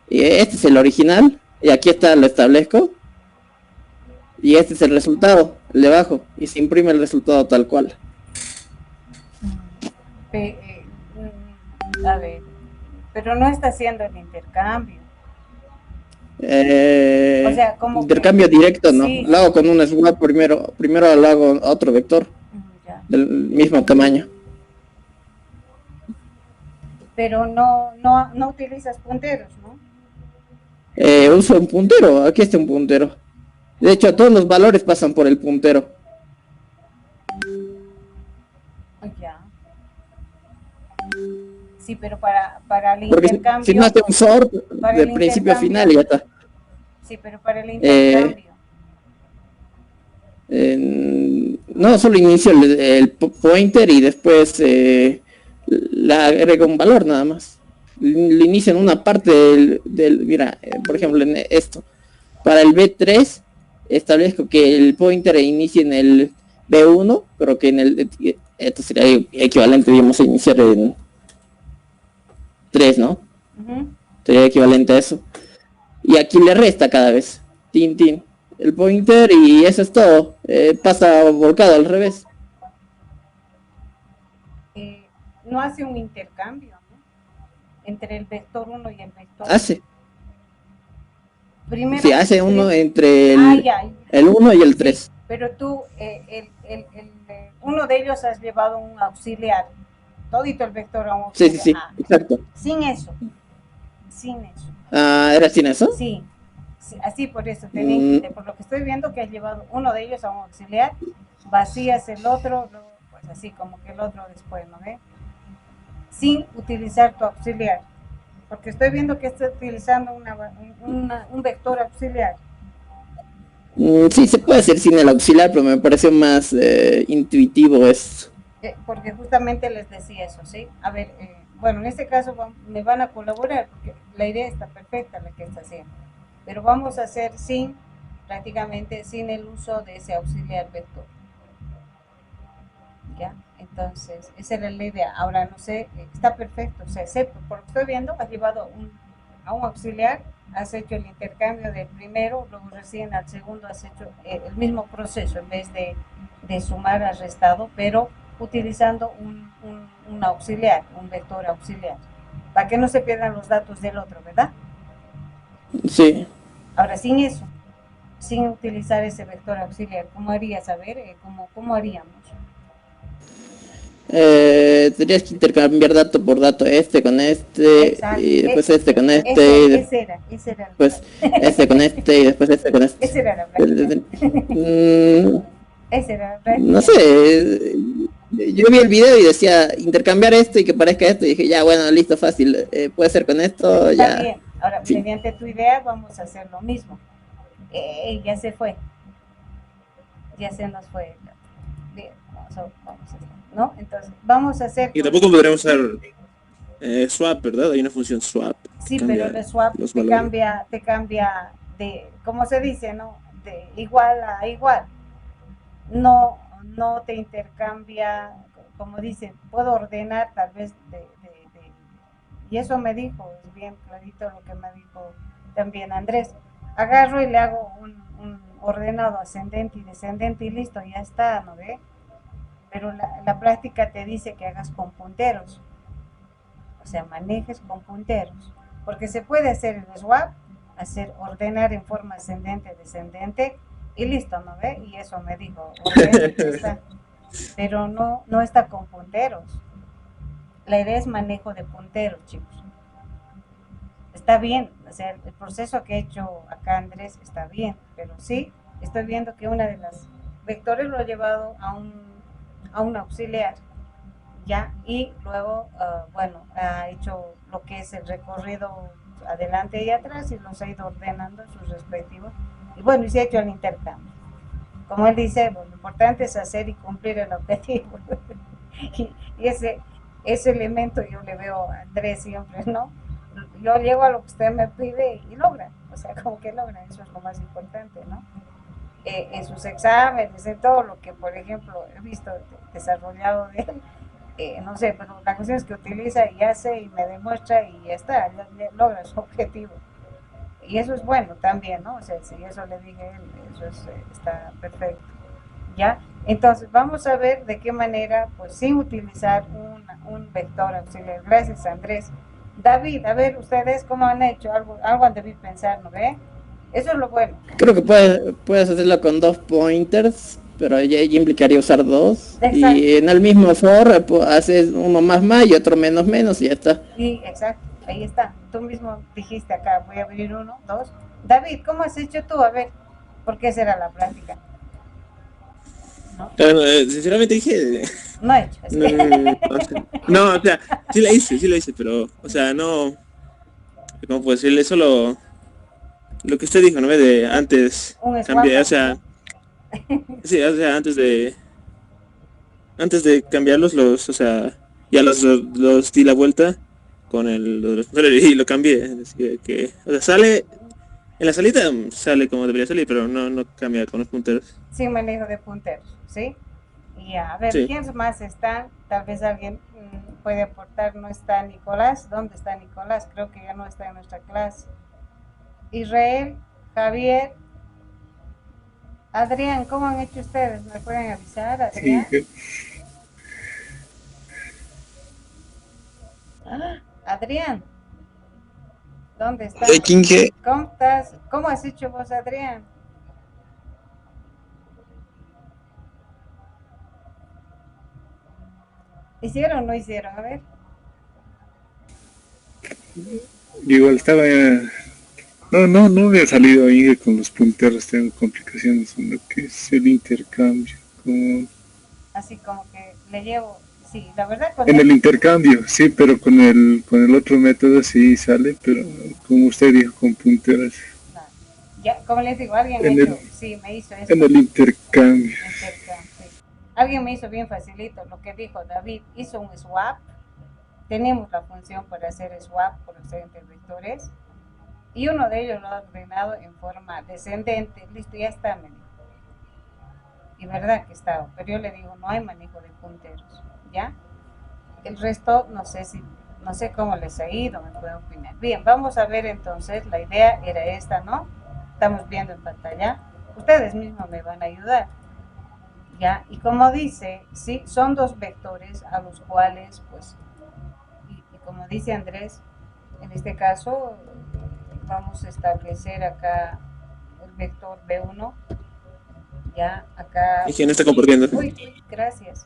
Speaker 2: Y este es el original. Y aquí está, lo establezco. Y este es el resultado, el de abajo. Y se imprime el resultado tal cual.
Speaker 1: A ver, pero no está haciendo el intercambio. O sea, como
Speaker 2: Intercambio
Speaker 1: que,
Speaker 2: directo, ¿no?
Speaker 1: sí,
Speaker 2: Lo hago con un swap primero. Primero lo hago a otro vector.
Speaker 1: ya.
Speaker 2: Del mismo tamaño.
Speaker 1: Pero no utilizas punteros, ¿no?
Speaker 2: Uso un puntero. Aquí está un puntero. De hecho, todos los valores pasan por el puntero.
Speaker 1: Ya. Sí, pero para el
Speaker 2: Porque
Speaker 1: intercambio.
Speaker 2: si no hace un sort
Speaker 1: para
Speaker 2: de
Speaker 1: el
Speaker 2: principio a
Speaker 1: intercambio,
Speaker 2: final y ya está.
Speaker 1: Sí, pero para el intercambio.
Speaker 2: No, solo inicio el pointer y después le agrego un valor nada más. Le inicio en una parte mira, por ejemplo en esto. Para el B3 establezco que el pointer inicie en el B1, pero que en el... Esto sería equivalente, digamos, a iniciar en 3, ¿no? Sería equivalente a eso. Y aquí le resta cada vez. Tin, tin. El pointer y eso es todo. Pasa volcado al revés.
Speaker 1: No hace un intercambio, ¿no? Entre el vector 1 y el vector 2.
Speaker 2: Hace.
Speaker 1: Primero,
Speaker 2: Sí, hace uno entre el 1 y el 3.
Speaker 1: Sí, pero tú, uno de ellos has llevado un auxiliar. Todito el vector a un auxiliar.
Speaker 2: Sí, exacto.
Speaker 1: Sin eso. Sin eso.
Speaker 2: Ah, ¿era sin eso?
Speaker 1: Sí. Así por eso, por lo que estoy viendo que has llevado uno de ellos a un auxiliar, vacías el otro, luego, pues así como que el otro después, ¿no ve? Sin utilizar tu auxiliar, porque estoy viendo que estás utilizando un vector auxiliar.
Speaker 2: Sí, se puede hacer sin el auxiliar, pero me pareció más intuitivo esto.
Speaker 1: Porque justamente les decía eso, ¿sí? A ver, bueno, en este caso me van a colaborar, porque la idea está perfecta la que está haciendo, pero vamos a hacer prácticamente sin el uso de ese auxiliar vector. ¿Ya? Entonces, esa era la idea. Ahora, no sé, está perfecto, o sea, excepto por lo que estoy viendo, has llevado a un auxiliar, has hecho el intercambio del primero, luego recién al segundo has hecho el mismo proceso, en vez de sumar, has restado, pero utilizando un auxiliar, un vector auxiliar, para que no se pierdan los datos del otro, ¿verdad?
Speaker 2: Sí.
Speaker 1: Ahora, sin eso, sin utilizar ese vector auxiliar, ¿cómo harías? A ver, ¿cómo haríamos?
Speaker 2: Tendrías que intercambiar dato por dato, este con este. Exacto. Y después este con este.
Speaker 1: Ese era.
Speaker 2: Pues este con este y después este con este.
Speaker 1: Ese era la Ese era la
Speaker 2: No sé, yo vi el video y decía intercambiar esto y que parezca esto y dije ya bueno, listo, fácil, puede ser con esto. Está ya
Speaker 1: bien. Ahora, sí, mediante tu idea vamos a hacer lo mismo. Ya se fue, ya se nos fue. Bien, vamos a hacer, ¿no? Entonces vamos a hacer.
Speaker 3: Y tampoco podremos usar swap, ¿verdad? Hay una función swap.
Speaker 1: Sí, pero el swap te cambia de, ¿cómo se dice, no? De igual a igual. No te intercambia, como dicen, puedo ordenar tal vez y eso me dijo, es bien clarito lo que me dijo también Andrés. Agarro y le hago un ordenado ascendente y descendente y listo, ya está, ¿no ve? Pero la práctica te dice que hagas con punteros. O sea, manejes con punteros, porque se puede hacer el swap, ordenar en forma ascendente, descendente, y listo, ¿no ve? Y eso me dijo, está, pero no está con punteros. La idea es manejo de punteros, chicos. Está bien, o sea, el proceso que ha hecho acá Andrés está bien, pero sí, estoy viendo que una de las vectores lo ha llevado a un auxiliar, ¿ya? Y luego, bueno, ha hecho lo que es el recorrido adelante y atrás y los ha ido ordenando en sus respectivos. Y bueno, y se ha hecho el intercambio. Como él dice, bueno, lo importante es hacer y cumplir el objetivo. y ese elemento yo le veo a Andrés siempre, ¿no? Yo llego a lo que usted me pide y logra, o sea, como que logra, eso es lo más importante, ¿no? En sus exámenes, en todo lo que, por ejemplo, he visto desarrollado de él, no sé, pero la cuestión es que utiliza y hace y me demuestra y ya está, ya logra su objetivo. Y eso es bueno también, ¿no? O sea, si eso le dije a él, eso está perfecto, ¿ya? Entonces, vamos a ver de qué manera, pues sin utilizar un vector auxiliar. Gracias, Andrés. David, a ver, ustedes cómo han hecho, algo han debido pensar, ¿no ve? Eso es lo bueno.
Speaker 2: Creo que puedes hacerlo con 2 pointers, pero ya implicaría usar 2.
Speaker 1: Exacto.
Speaker 2: Y en el mismo for haces uno más y otro menos y ya está.
Speaker 1: Sí, exacto, ahí está. Tú mismo dijiste acá, voy a abrir 1, 2. David, ¿cómo has hecho tú? A ver, porque esa era la práctica.
Speaker 3: ¿No? Sinceramente dije...
Speaker 1: No he hecho.
Speaker 3: No, o sea, sí la hice, pero, o sea, no... ¿Cómo puedo decirle? Eso lo que usted dijo, ¿no? De antes cambiar, o sea... Sí, o sea, antes de cambiarlos, o sea, ya los di la vuelta con los y lo cambié. Es decir, que, o sea, sale... En la salita sale como debería salir, pero no cambia con los punteros.
Speaker 1: Sin manejo de punteros, ¿sí? Y a ver,
Speaker 3: sí.
Speaker 1: ¿quiénes más están? Tal vez alguien puede aportar. No está Nicolás. ¿Dónde está Nicolás? Creo que ya no está en nuestra clase. Israel, Javier, Adrián, ¿cómo han hecho ustedes? ¿Me pueden avisar, Adrián? Sí. Adrián, ¿dónde estás? ¿Cómo estás? ¿Cómo has hecho vos, Adrián? ¿Hicieron o no hicieron? A ver.
Speaker 4: Igual estaba... No había salido ahí con los punteros, tengo complicaciones en lo que es el intercambio.
Speaker 1: Así como que le llevo... Sí, la verdad...
Speaker 4: En el intercambio, sí, pero con el otro método sí sale, pero como usted dijo, con punteros.
Speaker 1: No. Ya, como les digo, alguien me hizo... Sí, me hizo eso.
Speaker 4: En el intercambio.
Speaker 1: Sí. Alguien me hizo bien facilito lo que dijo David, hizo un swap. Tenemos la función para hacer swap por diferentes vectores. Y uno de ellos lo ha ordenado en forma descendente. Listo, ya está, me dijo. Y verdad que estaba, pero yo le digo, no hay manejo de punteros, ¿ya? El resto, no sé cómo les ha ido, me pueden opinar. Bien, vamos a ver entonces, la idea era esta, ¿no? Estamos viendo en pantalla. Ustedes mismos me van a ayudar, ¿ya? Y como dice, sí, son 2 vectores a los cuales, pues, y como dice Andrés, en este caso, vamos a establecer acá el vector B1, ya, acá...
Speaker 3: ¿Y quién está compartiendo?
Speaker 1: Uy, gracias.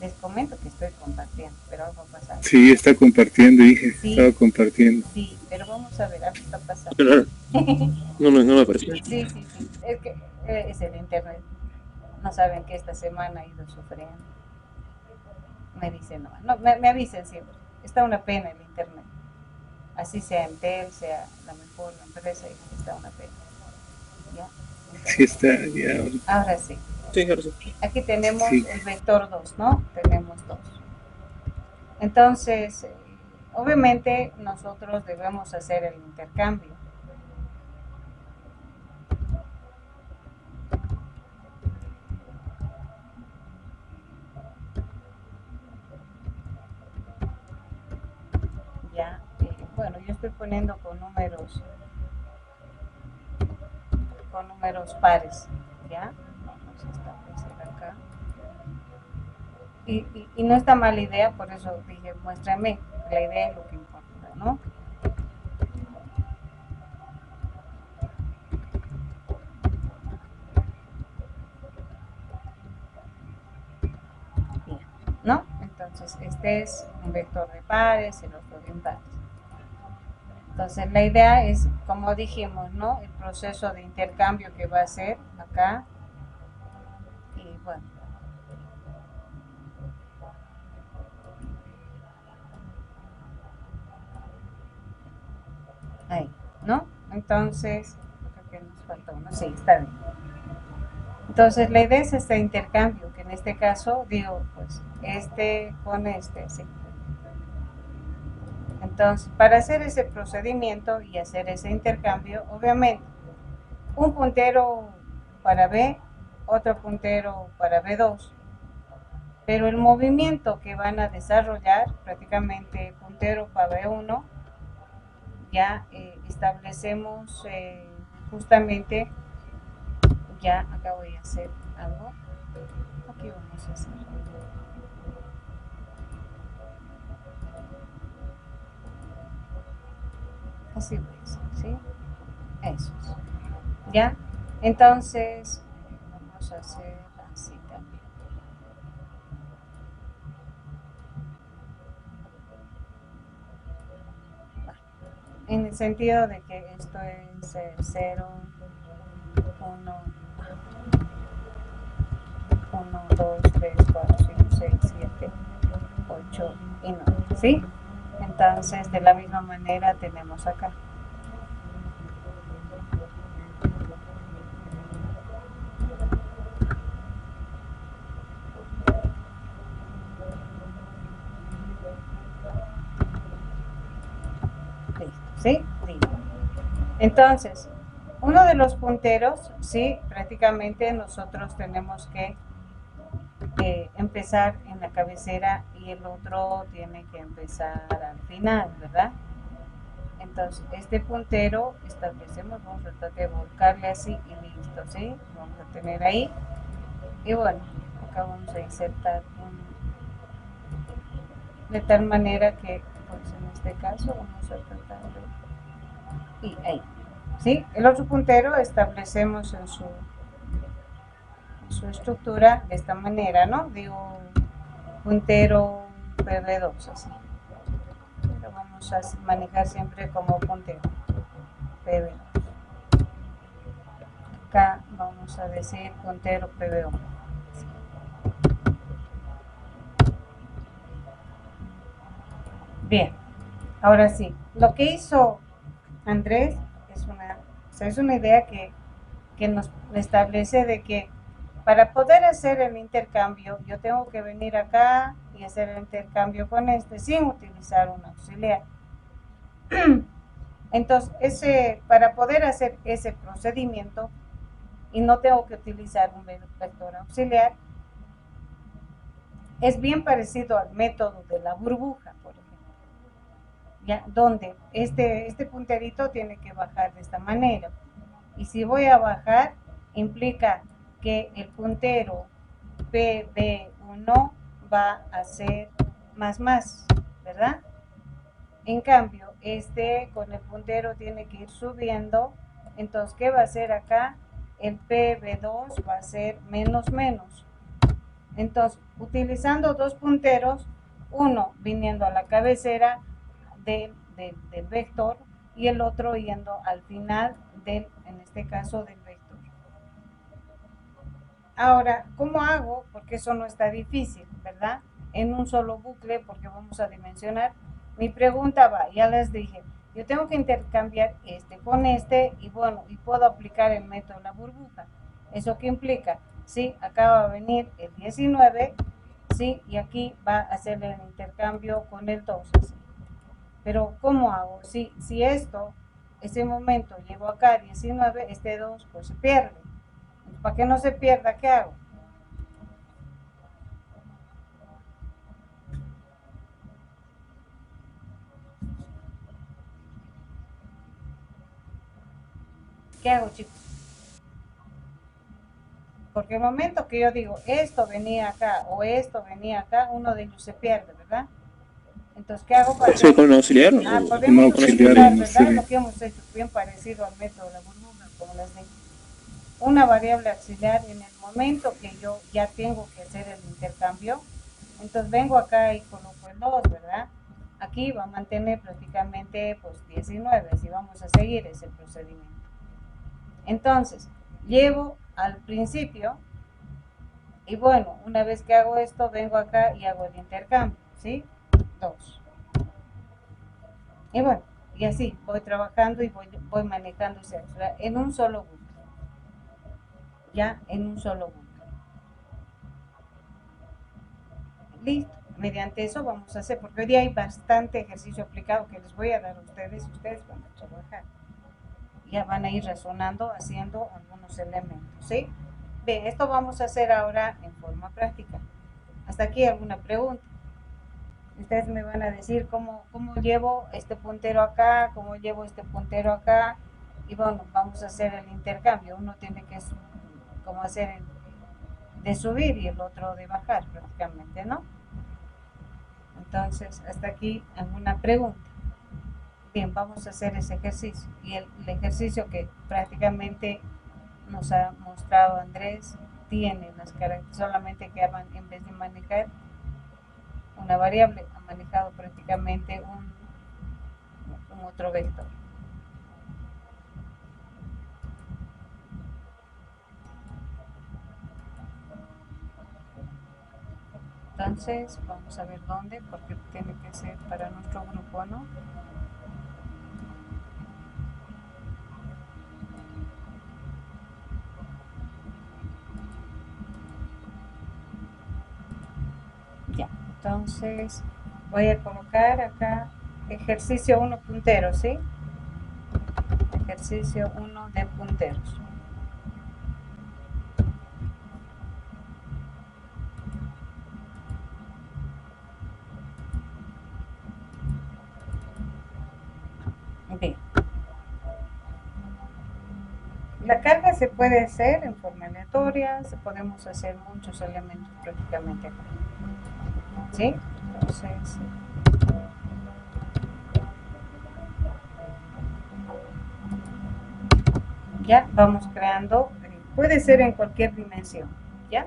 Speaker 1: Les comento que estoy compartiendo, pero algo pasa.
Speaker 4: Sí, está compartiendo, dije, sí, estaba compartiendo.
Speaker 1: Sí, pero vamos a ver, algo está pasando.
Speaker 3: Claro. No me parece.
Speaker 1: Sí, es que es el internet. No saben que esta semana ha ido sufriendo. Me dicen, no, me avisen siempre. Está una pena el internet. Así sea Entel, sea la mejor empresa, está una pena. ¿Ya? Entonces,
Speaker 4: sí está, ya.
Speaker 1: Ahora sí.
Speaker 3: Sí, ahora sí.
Speaker 1: Aquí tenemos el vector 2, ¿no? Tenemos 2. Entonces, obviamente nosotros debemos hacer el intercambio. Ya, bueno, yo estoy poniendo con números pares, ¿ya? Vamos a establecer acá. y no está mala idea, por eso dije, muéstrame, la idea es lo que importa, ¿no? Bien, ¿no? Entonces, este es un vector de pares, el otro de impares. Entonces, la idea es, como dijimos, ¿no? El proceso de intercambio que va a hacer acá. Y bueno. Ahí, ¿no? Entonces, creo que nos falta uno. Sí, está bien. Entonces, la idea es este intercambio, que en este caso, digo, pues, este con este, ¿sí? Entonces, para hacer ese procedimiento y hacer ese intercambio, obviamente, un puntero para B, otro puntero para B2, pero el movimiento que van a desarrollar, prácticamente puntero para B1, ya establecemos justamente, ya acá voy a hacer algo, aquí vamos a hacer así voy a hacer, ¿sí? Eso es. ¿Ya? Entonces, vamos a hacer así también. En el sentido de que esto es 0, 1, 2, 3, 4, 5, 6, 7, 8 y 9, ¿sí? Entonces, de la misma manera tenemos acá. Listo, ¿sí? Listo. Entonces, uno de los punteros, sí, prácticamente nosotros tenemos que empezar en la cabecera y el otro tiene que empezar al final, ¿verdad? Entonces, este puntero establecemos, vamos a tratar de volcarle así y listo, ¿sí? Vamos a tener ahí. Y bueno, acá vamos a insertar de tal manera que, pues en este caso, vamos a tratar de... Y ahí, ¿sí? El otro puntero establecemos en su estructura de esta manera, ¿no? Digo, puntero PB2, así. Lo vamos a manejar siempre como puntero PB2. Acá vamos a decir puntero PB1. Bien, ahora sí, lo que hizo Andrés es una idea que nos establece de que para poder hacer el intercambio, yo tengo que venir acá y hacer el intercambio con este sin utilizar un auxiliar. Entonces, para poder hacer ese procedimiento y no tengo que utilizar un vector auxiliar, es bien parecido al método de la burbuja, por ejemplo, ¿ya? Donde este punterito tiene que bajar de esta manera. Y si voy a bajar, implica que el puntero PB1 va a ser más, ¿verdad? En cambio, este con el puntero tiene que ir subiendo. Entonces, ¿qué va a hacer acá? El PB2 va a ser menos. Entonces, utilizando dos punteros, uno viniendo a la cabecera del vector y el otro yendo al final en este caso, del vector. Ahora, ¿cómo hago? Porque eso no está difícil, ¿verdad? En un solo bucle, porque vamos a dimensionar. Mi pregunta va, ya les dije, yo tengo que intercambiar este con este y bueno, y puedo aplicar el método de la burbuja. ¿Eso qué implica? Sí, acá va a venir el 19, sí, y aquí va a hacer el intercambio con el 2, así. Pero ¿cómo hago? Si esto, ese momento llevo acá 19, este 2 pues se pierde. Para que no se pierda, ¿qué hago? ¿Qué hago, chicos? Porque el momento que yo digo, esto venía acá o esto venía acá, uno de ellos se pierde, ¿verdad? Entonces, ¿qué hago para
Speaker 3: ¿Sí, con un auxiliar?
Speaker 1: podemos
Speaker 4: auxiliar
Speaker 1: utilizar,
Speaker 4: en
Speaker 1: ¿verdad?
Speaker 4: serie.
Speaker 1: Lo que hemos hecho, bien parecido al método de la burbuja, como les digo. Una variable auxiliar en el momento que yo ya tengo que hacer el intercambio. Entonces vengo acá y coloco el 2, ¿verdad? Aquí va a mantener prácticamente pues 19, así vamos a seguir ese procedimiento. Entonces, llevo al principio y bueno, una vez que hago esto, vengo acá y hago el intercambio, ¿sí? 2. Y bueno, y así voy trabajando y voy manejando ese auxiliar en un solo bucle. Ya, en un solo bucle. Listo, mediante eso vamos a hacer, porque hoy día hay bastante ejercicio aplicado que les voy a dar a ustedes y ustedes van a trabajar. Ya van a ir razonando, haciendo algunos elementos, ¿sí? Bien, esto vamos a hacer ahora en forma práctica. Hasta aquí alguna pregunta. Ustedes me van a decir cómo llevo este puntero acá, cómo llevo este puntero acá, y bueno, vamos a hacer el intercambio. Uno tiene que como hacer de subir y el otro de bajar prácticamente, ¿no? Entonces, hasta aquí alguna pregunta. Bien, vamos a hacer ese ejercicio. Y el ejercicio que prácticamente nos ha mostrado Andrés tiene las características, solamente que en vez de manejar una variable, ha manejado prácticamente un otro vector. Entonces, vamos a ver dónde, porque tiene que ser para nuestro grupo, ¿no? Ya, entonces voy a colocar acá ejercicio 1 puntero, ¿sí? Ejercicio 1 de punteros. Bien. La carga se puede hacer en forma aleatoria, podemos hacer muchos elementos prácticamente acá. ¿Sí? Entonces, ya vamos creando, puede ser en cualquier dimensión, ¿ya?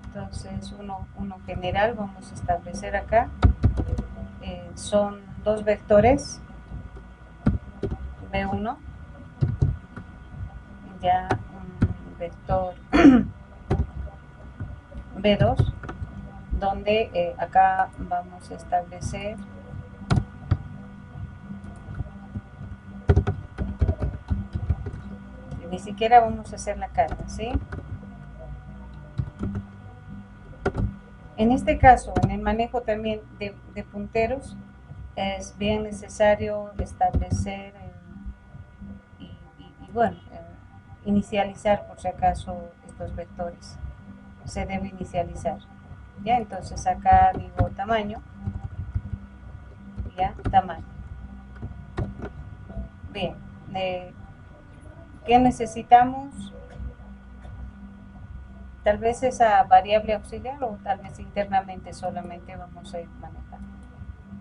Speaker 1: Entonces, uno general vamos a establecer acá, son dos vectores, B1, ya un vector B2, donde acá vamos a establecer ni siquiera vamos a hacer la carga, ¿sí? En este caso, en el manejo también de punteros, es bien necesario establecer y bueno, inicializar por si acaso estos vectores. Se debe inicializar. Ya, entonces acá digo tamaño, ya, tamaño. Bien, ¿qué necesitamos? Tal vez esa variable auxiliar o tal vez internamente solamente vamos a ir manejando.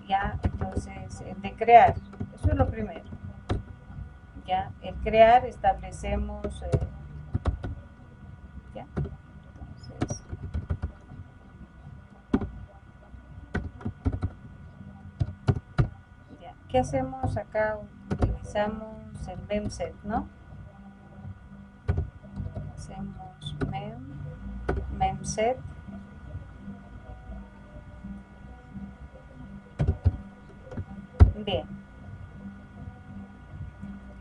Speaker 1: Ya, entonces, de crear, eso es lo primero. Ya, el crear establecemos, ya, entonces, ya, ¿qué hacemos acá? Utilizamos el memset, ¿no? Hacemos memset. Bien.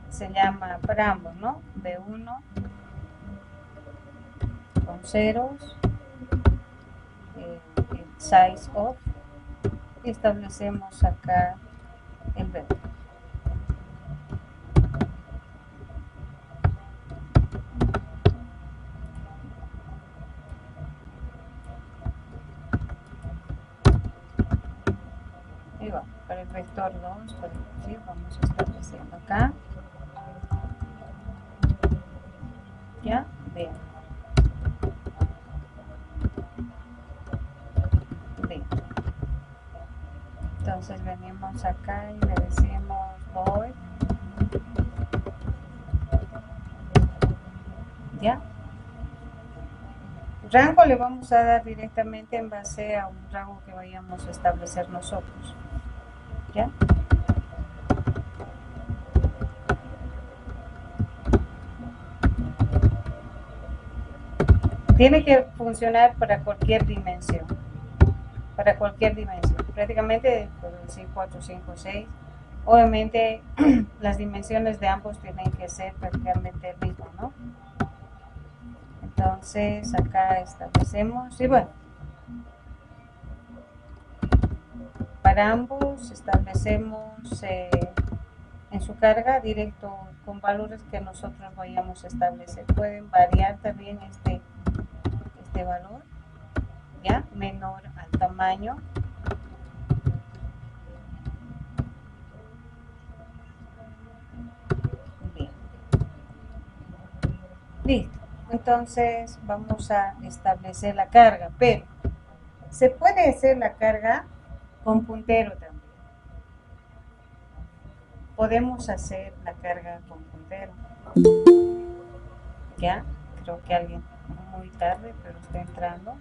Speaker 1: Se llama para ambos, ¿no? B1 con ceros, el size of, y establecemos acá el vector. Y bueno, para el vector 2, ¿sí? Vamos estableciendo acá. ¿Ya? Bien. Vamos acá y le decimos void. ¿Ya? Rango le vamos a dar directamente en base a un rango que vayamos a establecer nosotros. ¿Ya? Tiene que funcionar para cualquier dimensión. Para cualquier dimensión. Prácticamente puedo decir 4, 5, 6. Obviamente las dimensiones de ambos tienen que ser prácticamente el mismo, ¿no? Entonces acá establecemos y bueno, para ambos establecemos en su carga directo con valores que nosotros vayamos a establecer. Pueden variar también este valor, ya, menor al tamaño. Bien. Listo. Entonces vamos a establecer la carga, pero se puede hacer la carga con puntero también. Podemos hacer la carga con puntero. Ya, creo que alguien muy tarde, pero está entrando.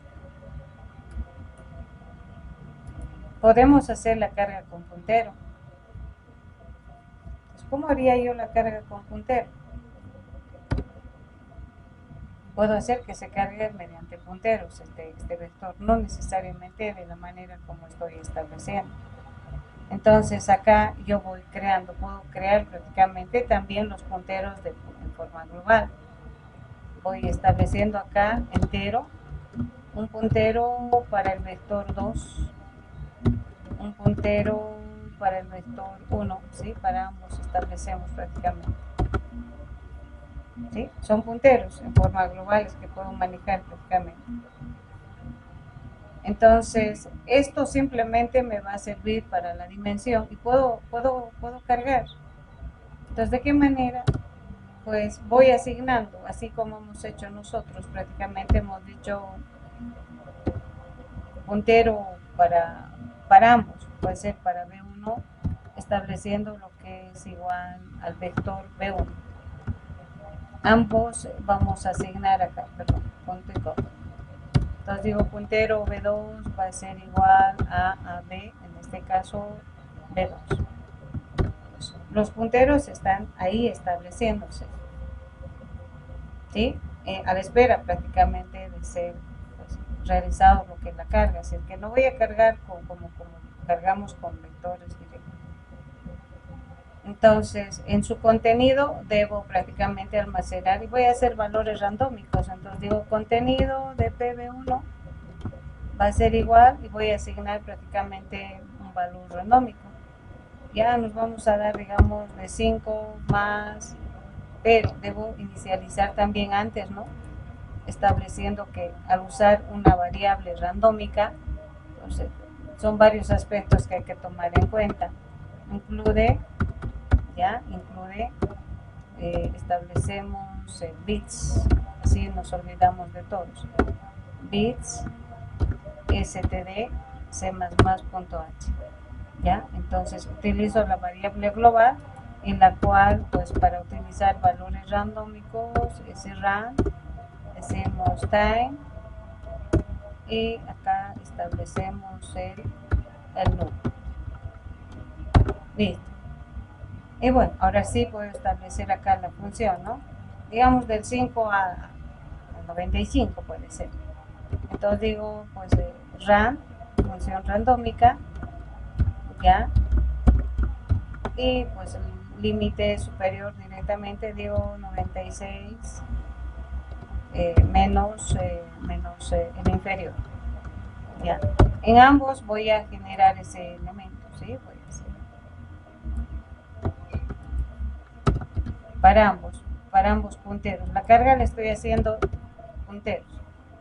Speaker 1: Podemos hacer la carga con puntero. Pues, ¿cómo haría yo la carga con puntero? Puedo hacer que se cargue mediante punteros este vector, no necesariamente de la manera como estoy estableciendo. Entonces acá yo voy creando, puedo crear prácticamente también los punteros en forma global. Voy estableciendo acá entero, un puntero para el vector 2, un puntero para el vector 1, ¿sí? Para ambos establecemos prácticamente. ¿Sí? Son punteros en forma globales que puedo manejar prácticamente. Entonces, esto simplemente me va a servir para la dimensión y puedo cargar. Entonces, ¿de qué manera? Pues voy asignando, así como hemos hecho nosotros, prácticamente hemos dicho puntero para ambos, puede ser para B1, estableciendo lo que es igual al vector B1. Ambos vamos a asignar acá, perdón, punto y coma. Entonces digo puntero B2 va a ser igual a B, en este caso B2. Los punteros están ahí estableciéndose, ¿sí? A la espera prácticamente de ser pues, realizado lo que es la carga, así que no voy a cargar como cargamos con vectores directos. Entonces, en su contenido debo prácticamente almacenar y voy a hacer valores randómicos. Entonces digo contenido de PB1 va a ser igual y voy a asignar prácticamente un valor randómico. Ya nos vamos a dar, digamos, de 5 más, pero debo inicializar también antes, ¿no? Estableciendo que al usar una variable randómica, entonces son varios aspectos que hay que tomar en cuenta. Incluye, establecemos bits, así nos olvidamos de todos. Bits, std, c++.h. ¿Ya? Entonces utilizo la variable global en la cual pues para utilizar valores randómicos sran, decimos time y acá establecemos el número. Listo. Y bueno, ahora sí puedo establecer acá la función, ¿no? Digamos del 5 al 95 puede ser. Entonces digo pues ran, función randómica, ya, y pues el límite superior directamente digo 96 menos el inferior, ya. En ambos voy a generar ese elemento, ¿sí? Voy a hacer para ambos punteros. La carga le estoy haciendo punteros.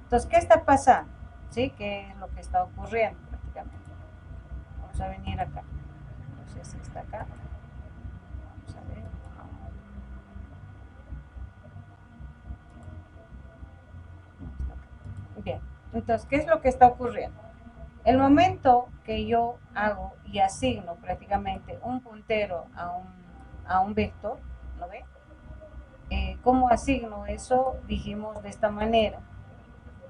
Speaker 1: Entonces, ¿qué está pasando? ¿Sí? ¿Qué es lo que está ocurriendo prácticamente? Vamos a venir acá. No sé si está acá. Vamos a ver. Bien. Entonces, ¿qué es lo que está ocurriendo? El momento que yo hago y asigno prácticamente un puntero a un vector, ¿no ve? ¿Cómo asigno eso? Dijimos de esta manera,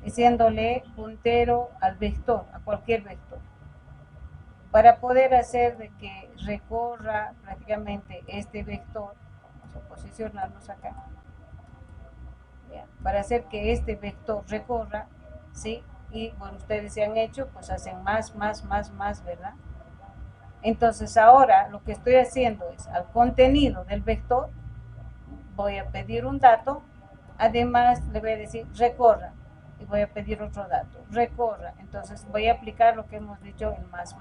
Speaker 1: diciéndole puntero al vector, a cualquier vector, para poder hacer de que recorra prácticamente este vector. Vamos a posicionarnos acá, ¿ya? Para hacer que este vector recorra, ¿sí? Y bueno, ustedes se han hecho, pues hacen más, ¿verdad? Entonces ahora lo que estoy haciendo es al contenido del vector voy a pedir un dato, además le voy a decir recorra y voy a pedir otro dato, recorra. Entonces voy a aplicar lo que hemos dicho, el más,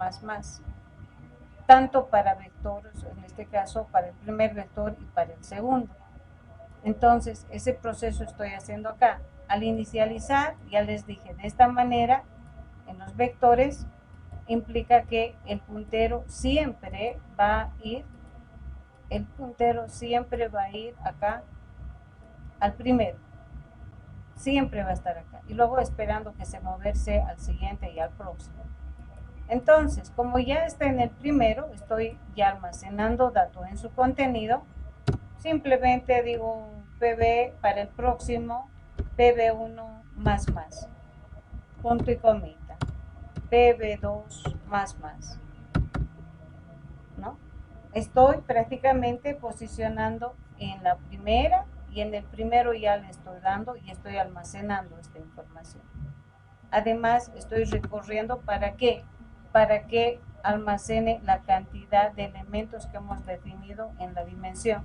Speaker 1: tanto para vectores, en este caso para el primer vector y para el segundo. Entonces ese proceso estoy haciendo acá. Al inicializar, ya les dije, de esta manera en los vectores implica que el puntero siempre va a ir acá al primero, siempre va a estar acá y luego esperando que se moverse al siguiente y al próximo. Entonces, como ya está en el primero, estoy ya almacenando datos en su contenido, simplemente digo pb para el próximo, pb1 más, punto y comita, pb2 más, ¿no? Estoy prácticamente posicionando en la primera y en el primero ya le estoy dando y estoy almacenando esta información. Además, estoy recorriendo ¿para qué? Para que almacene la cantidad de elementos que hemos definido en la dimensión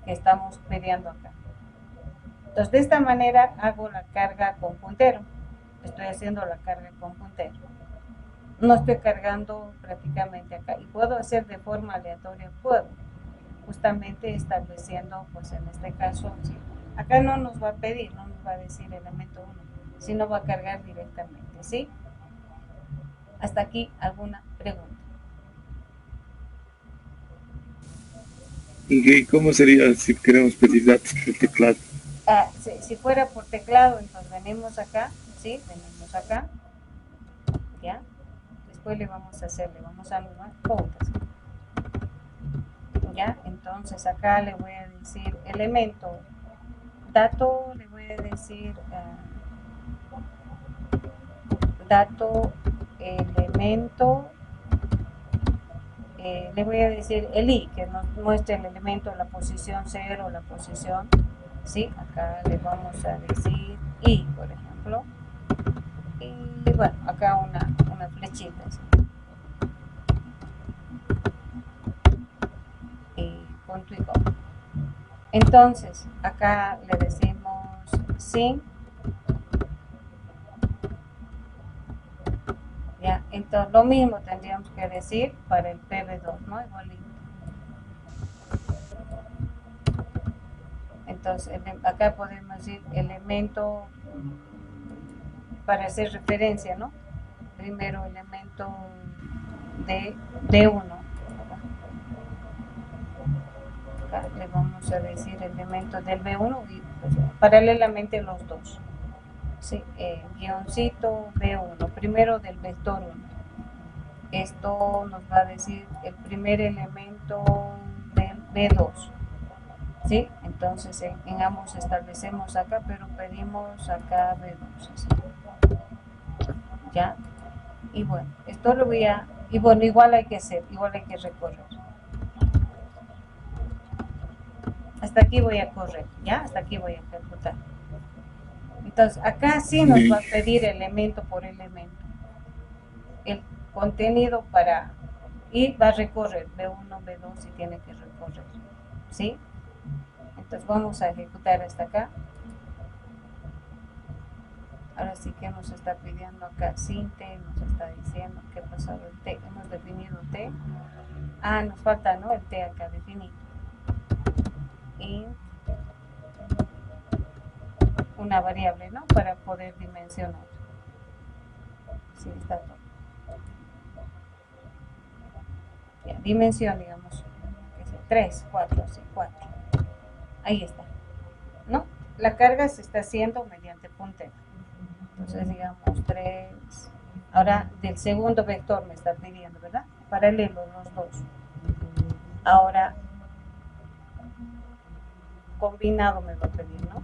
Speaker 1: que estamos pidiendo acá. Entonces, de esta manera hago la carga con puntero. Estoy haciendo la carga con puntero. No estoy cargando prácticamente acá. Y puedo hacer de forma aleatoria, puedo. Justamente estableciendo, pues en este caso, ¿sí? Acá no nos va a pedir, no nos va a decir elemento 1, sino va a cargar directamente, ¿sí? Hasta aquí, ¿alguna pregunta?
Speaker 4: ¿Y cómo sería si queremos pedir datos por teclado?
Speaker 1: Si fuera por teclado, entonces venimos acá, ¿sí? Venimos acá, ¿ya? Después le vamos a armar pautas. ¿Ya? Entonces acá le voy a decir elemento, dato, le voy a decir dato, elemento, le voy a decir el i, que nos muestre el elemento, la posición 0, la posición, ¿sí? Acá le vamos a decir i, por ejemplo, y bueno, acá una flechita, ¿sí? Y punto y coma. Entonces, acá le decimos sin. Ya, entonces lo mismo tendríamos que decir para el PB2, ¿no? Igualito. Entonces, acá podemos decir elemento para hacer referencia, ¿no? Primero elemento de D1. Acá le vamos a decir elemento del B1 y pues, paralelamente los dos. Sí, guioncito B1, primero del vector 1. Esto nos va a decir el primer elemento del B2. ¿Sí? Entonces en ambos establecemos acá, pero pedimos acá B2. ¿Sí? ¿Ya? Y bueno, esto lo voy a... Y bueno, igual hay que hacer, igual hay que recorrer. Hasta aquí voy a correr, ¿ya? Hasta aquí voy a ejecutar. Entonces, acá sí nos va a pedir elemento por elemento el contenido para... Y va a recorrer B1, B2 y tiene que recorrer, ¿sí? Entonces vamos a ejecutar hasta acá. Ahora sí que nos está pidiendo acá sin T, nos está diciendo qué pasó el T. Hemos definido T. Ah, nos falta, ¿no? El T acá definido. Y una variable, ¿no? Para poder dimensionar. Sí, está todo. Ya, dimensión, digamos, 3, 4, sí, 4. Ahí está, ¿no? La carga se está haciendo mediante puntero. Entonces, digamos, 3, Ahora del segundo vector me está pidiendo, ¿verdad? Paralelos los dos. Ahora combinado me va a pedir, ¿no?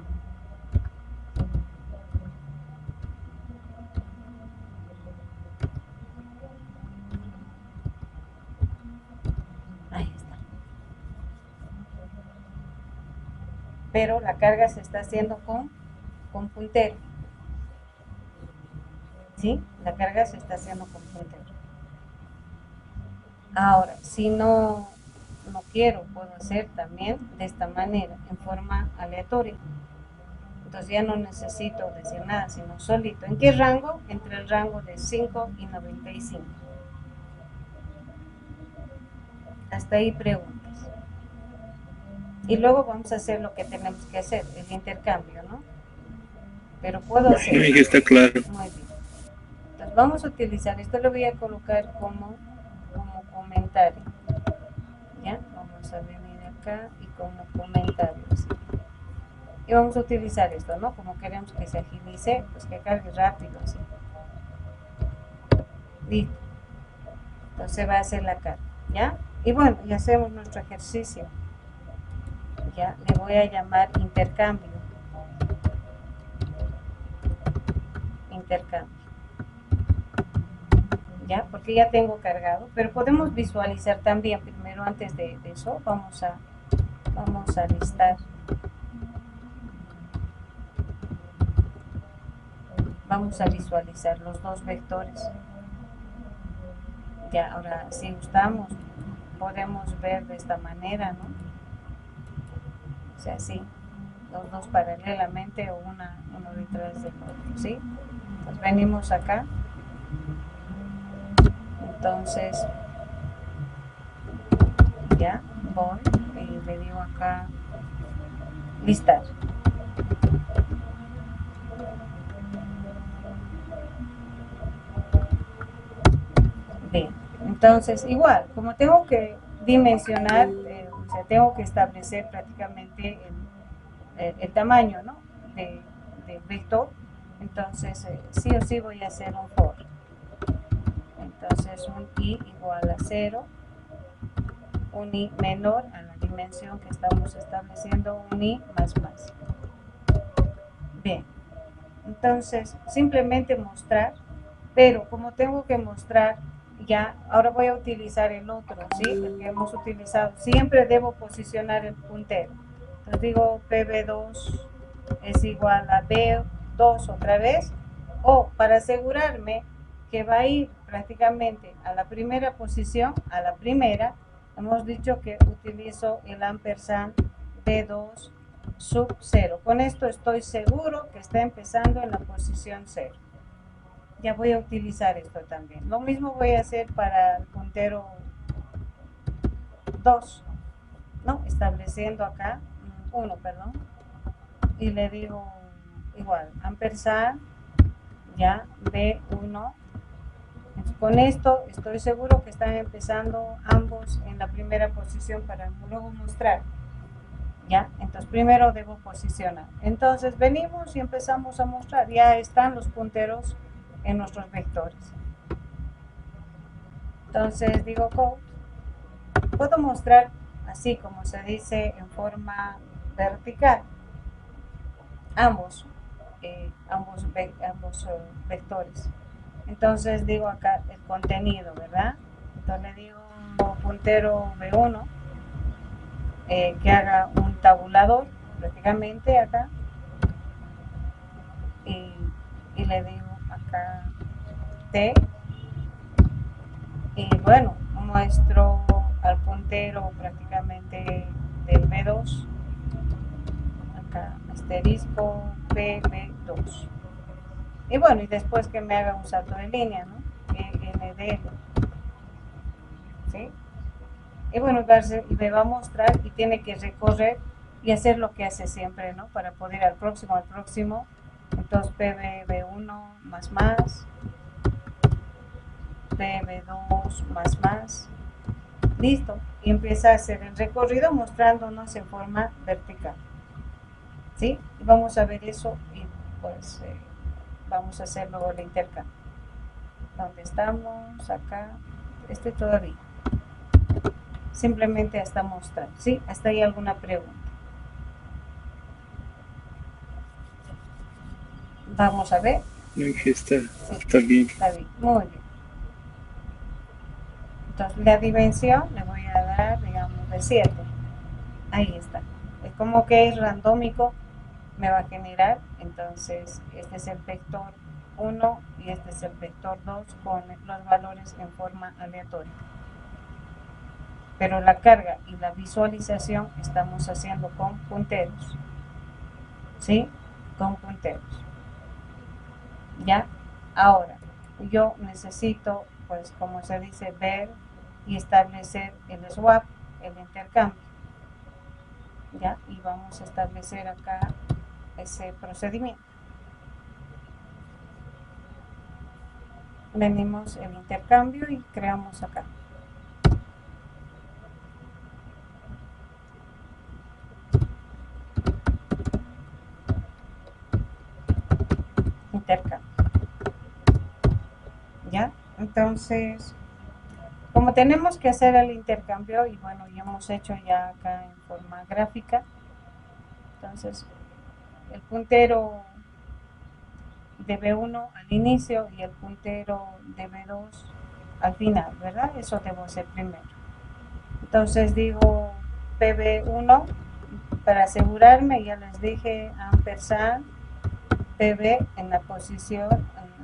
Speaker 1: Ahí está. Pero la carga se está haciendo con puntero. ¿Sí? La carga se está haciendo con puntero. Ahora, si no quiero, puedo hacer también de esta manera, en forma aleatoria. Entonces ya no necesito decir nada, sino solito. ¿En qué rango? Entre el rango de 5 y 95. Hasta ahí preguntas. Y luego vamos a hacer lo que tenemos que hacer, el intercambio, ¿no? Pero puedo hacer.
Speaker 4: Sí, está claro.
Speaker 1: Muy bien. Entonces vamos a utilizar, esto lo voy a colocar como comentario. ¿Ya? Vamos a venir acá y como comentario. ¿Sí? Y vamos a utilizar esto, ¿no? Como queremos que se agilice, pues que cargue rápido, ¿sí? Listo. Entonces va a hacer la carga, ¿ya? Y bueno, ya hacemos nuestro ejercicio. Ya, le voy a llamar intercambio. Intercambio. ¿Ya? Porque ya tengo cargado, pero podemos visualizar también. Primero, antes de eso, vamos a listar. Vamos a visualizar los dos vectores. Ya, ahora si gustamos, podemos ver de esta manera, ¿no? O sea, sí, los dos paralelamente o uno detrás del otro, ¿sí? Pues venimos acá. Entonces, ya, voy y le digo acá, listar. Bien, entonces igual, como tengo que dimensionar, o sea, tengo que establecer prácticamente el tamaño, ¿no? del vector, entonces sí o sí voy a hacer un for. Entonces un i igual a 0, un i menor a la dimensión que estamos estableciendo, un i más. Bien, entonces simplemente mostrar, pero como tengo que mostrar, ya, ahora voy a utilizar el otro, ¿sí? El que hemos utilizado. Siempre debo posicionar el puntero. Entonces digo PB2 es igual a B2 otra vez, o para asegurarme que va a ir prácticamente a la primera posición, a la primera, hemos dicho que utilizo el ampersand B2 sub 0. Con esto estoy seguro que está empezando en la posición 0. Ya voy a utilizar esto también. Lo mismo voy a hacer para el puntero 2, ¿no? Estableciendo acá, 1, perdón. Y le digo igual, ampersand, ya, B1. Con esto estoy seguro que están empezando ambos en la primera posición para luego mostrar. ¿Ya? Entonces primero debo posicionar. Entonces venimos y empezamos a mostrar. Ya están los punteros en nuestros vectores. Entonces digo code. Puedo mostrar así como se dice en forma vertical. Ambos vectores. Entonces digo acá el contenido, ¿verdad? Entonces le digo puntero B1 que haga un tabulador prácticamente acá y le digo acá T y bueno, muestro al puntero prácticamente del B2 acá asterisco PB2 y bueno, y después que me haga un salto de línea, ¿no? ND, ¿sí? Y bueno, me va a mostrar y tiene que recorrer y hacer lo que hace siempre, ¿no? Para poder al próximo. Entonces PB1 más, PB2 más, listo. Y empieza a hacer el recorrido mostrándonos en forma vertical, ¿sí? Y vamos a ver eso y pues vamos a hacer luego el intercambio. ¿Dónde estamos? Acá. Todavía. Simplemente hasta mostrar. ¿Sí? ¿Hasta ahí alguna pregunta? Vamos a ver.
Speaker 4: No, que está bien.
Speaker 1: Está bien, muy bien. Entonces la dimensión le voy a dar, digamos, de 7. Ahí está. Es como que es randómico, me va a generar. Entonces este es el vector 1 y este es el vector 2 con los valores en forma aleatoria. Pero la carga y la visualización estamos haciendo con punteros. ¿Sí? Con punteros. ¿Ya? Ahora, yo necesito, pues como se dice, ver y establecer el swap, el intercambio. ¿Ya? Y vamos a establecer acá ese procedimiento. Venimos el intercambio y creamos acá. Intercambio. ¿Ya? Entonces, como tenemos que hacer el intercambio, y bueno, ya hemos hecho ya acá en forma gráfica, entonces el puntero de B1 al inicio y el puntero de B2 al final, ¿verdad? Eso debo hacer primero. Entonces digo PB1 para asegurarme, ya les dije ampersand PB en la posición,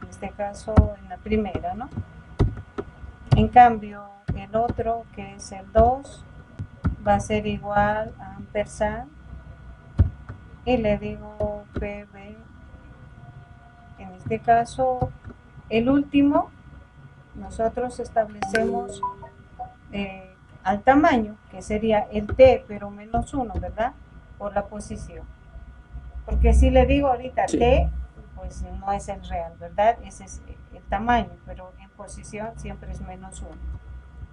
Speaker 1: en este caso en la primera, ¿no? En cambio, el otro, que es el 2, va a ser igual a ampersand y le digo PB, en este caso, el último, nosotros establecemos al tamaño, que sería el T, pero menos 1, ¿verdad? Por la posición. Porque si le digo ahorita
Speaker 2: Sí.
Speaker 1: T, pues no es el real, ¿verdad? Ese es el tamaño, pero en posición siempre es menos 1.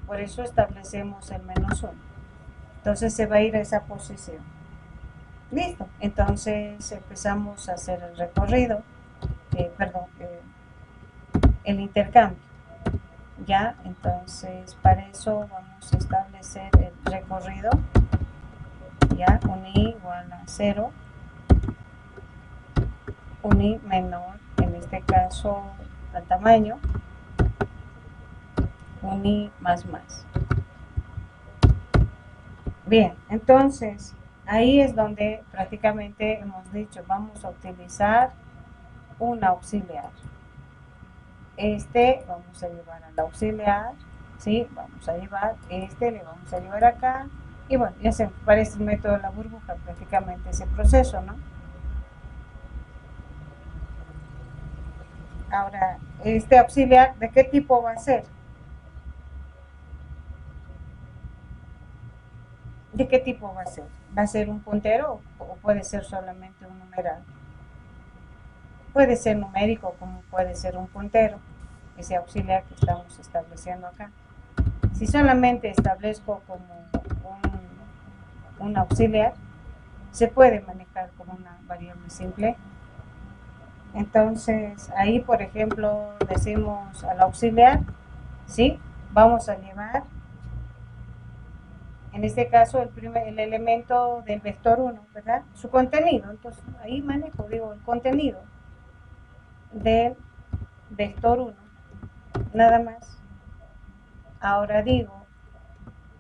Speaker 1: Por eso establecemos el menos 1. Entonces se va a ir a esa posición. Listo. Entonces empezamos a hacer el recorrido, el intercambio. Ya, entonces para eso vamos a establecer el recorrido. Ya, un i igual a 0. Un i menor, en este caso al tamaño, un i más. Bien, entonces ahí es donde prácticamente hemos dicho vamos a utilizar un auxiliar. Vamos a llevar al auxiliar, ¿sí? Vamos a llevar le vamos a llevar acá y bueno, ya se parece el método de la burbuja, prácticamente ese proceso, ¿no? Ahora, este auxiliar, ¿de qué tipo va a ser? ¿De qué tipo va a ser? ¿Va a ser un puntero o puede ser solamente un numeral? Puede ser numérico como puede ser un puntero, ese auxiliar que estamos estableciendo acá. Si solamente establezco como un auxiliar, se puede manejar como una variable simple. Entonces, ahí, por ejemplo, decimos al auxiliar, ¿sí? Vamos a llevar, en este caso, el elemento del vector 1, ¿verdad? Su contenido. Entonces, ahí manejo, digo, el contenido del vector 1, nada más. Ahora digo,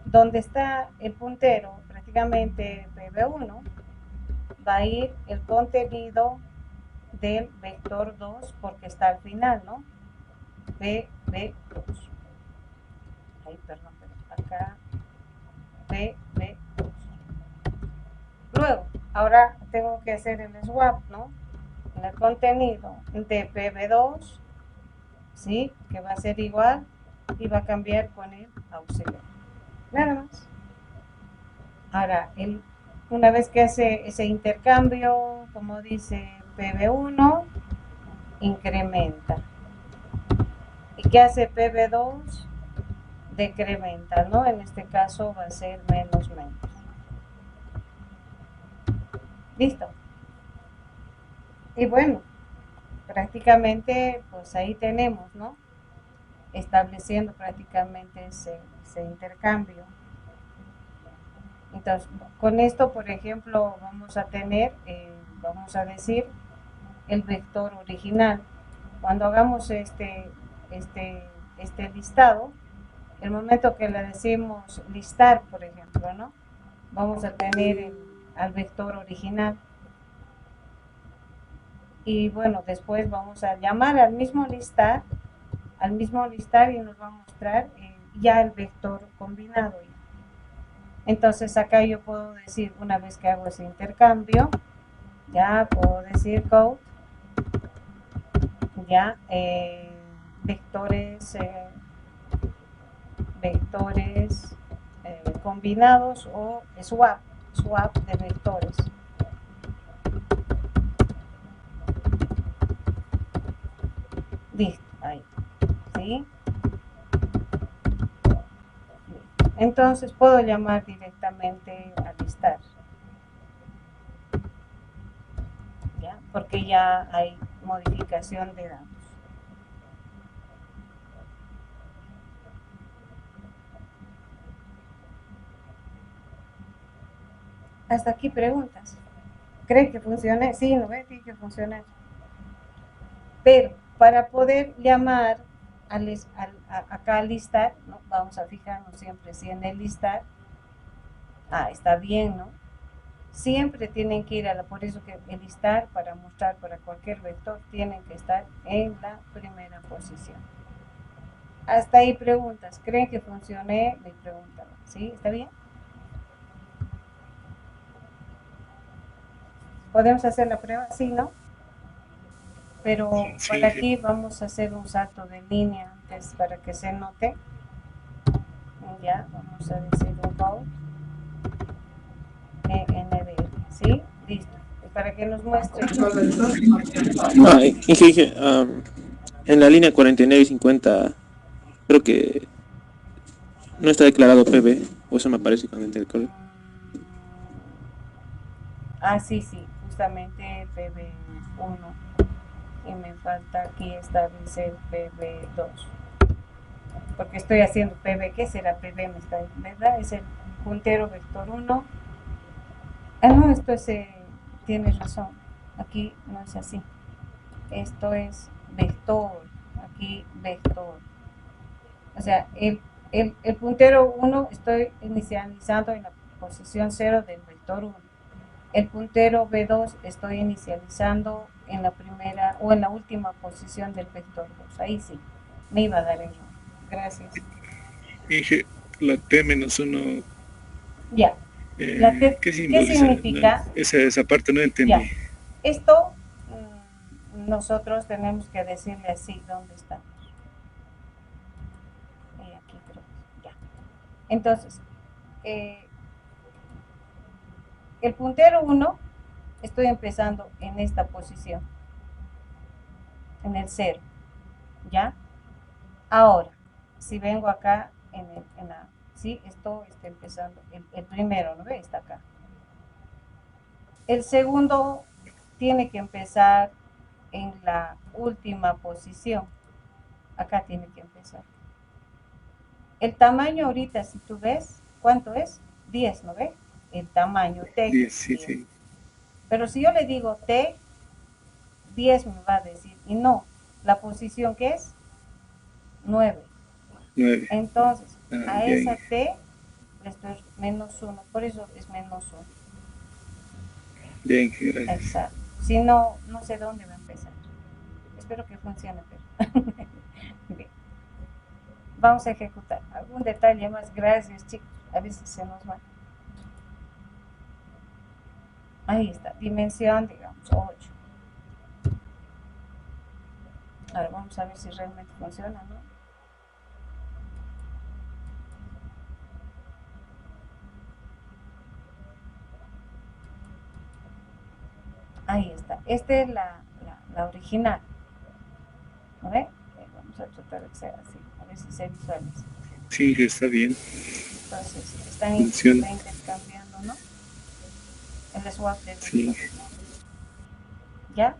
Speaker 1: donde está el puntero, prácticamente PB1, va a ir el contenido del vector 2 porque está al final, ¿no? PB2. Ahí, perdón, pero acá PB2. Luego, ahora tengo que hacer el swap, ¿no? En el contenido de PB2, ¿sí? Que va a ser igual y va a cambiar con el auxiliar. Nada más. Ahora, una vez que hace ese intercambio, como dice PB1, incrementa. ¿Y qué hace PB2? Decrementa, ¿no? En este caso va a ser menos. Listo. Y bueno, prácticamente pues ahí tenemos, ¿no? estableciendo prácticamente ese intercambio. Entonces, con esto, por ejemplo, vamos a tener, vamos a decir, el vector original. Cuando hagamos este listado, el momento que le decimos listar, por ejemplo, ¿no? Vamos a tener al vector original. Y bueno, después vamos a llamar al mismo listar y nos va a mostrar ya el vector combinado. Entonces acá yo puedo decir, una vez que hago ese intercambio, ya puedo decir code, ya vectores combinados o swap de vectores. Listo, ahí, ¿sí? Entonces puedo llamar directamente a listar, ¿ya? Porque ya hay modificación de datos. Hasta aquí preguntas. ¿Cree que funcione? Sí, ¿no ve? Sí que funciona. Pero para poder llamar acá al listar, ¿no? Vamos a fijarnos siempre si en el listar, está bien, ¿no? Siempre tienen que ir por eso que el listar para mostrar para cualquier vector tienen que estar en la primera posición. Hasta ahí preguntas. ¿Creen que funcione? Me preguntan. ¿Sí? ¿Está bien? ¿Podemos hacer la prueba? Sí, ¿no? Pero
Speaker 4: Sí,
Speaker 1: por aquí vamos a hacer un salto de línea antes para que se note. Ya, vamos a decir un code ENDR, ¿sí? Listo. Para que nos muestre.
Speaker 3: En la línea 49 y 50 creo que no está declarado PB, o eso me parece cuando entré al cole.
Speaker 1: Sí, justamente PB1 y me falta aquí establecer PB2 porque estoy haciendo PB. ¿Qué será PB? ¿Verdad? Es el puntero vector 1. No, esto es, tienes razón, aquí no es así, esto es vector, aquí vector, o sea, el puntero 1 estoy inicializando en la posición 0 del vector 1, el puntero B2 estoy inicializando en la primera o en la última posición del vector 2, ahí sí, me iba a dar error, gracias.
Speaker 4: Dije, la T-1.
Speaker 1: Ya.
Speaker 4: ¿Qué
Speaker 1: significa?
Speaker 4: No, esa parte no entendí.
Speaker 1: Ya. Esto nosotros tenemos que decirle así dónde estamos. Aquí creo. Ya. Entonces, el puntero 1 estoy empezando en esta posición, en el 0. ¿Ya? Ahora, si vengo acá ¿sí? Esto está empezando, el primero, ¿no ve? Está acá. El segundo tiene que empezar en la última posición. Acá tiene que empezar. El tamaño ahorita, si tú ves, ¿cuánto es? 10, ¿no ve? El tamaño T.
Speaker 4: 10, sí, 10. Sí.
Speaker 1: Pero si yo le digo T, 10 me va a decir. Y no, la posición que es 9.
Speaker 4: 9.
Speaker 1: Entonces, a esa T le estoy menos 1. Por eso es menos 1.
Speaker 4: Bien, gracias.
Speaker 1: Exacto. Si no, no sé dónde va a empezar. Espero que funcione, pero... Bien. Vamos a ejecutar. ¿Algún detalle más? Gracias, chicos. A veces se nos va. Ahí está. Dimensión, digamos, 8. Ahora vamos a ver si realmente funciona, ¿no? Ahí está. Esta es la original. ¿No ve? Vamos a tratar de ser así. A ver si se visualiza.
Speaker 4: Sí, está bien.
Speaker 1: Entonces, está intercambiando, ¿no? El swap de
Speaker 4: sí.
Speaker 1: ¿Ya?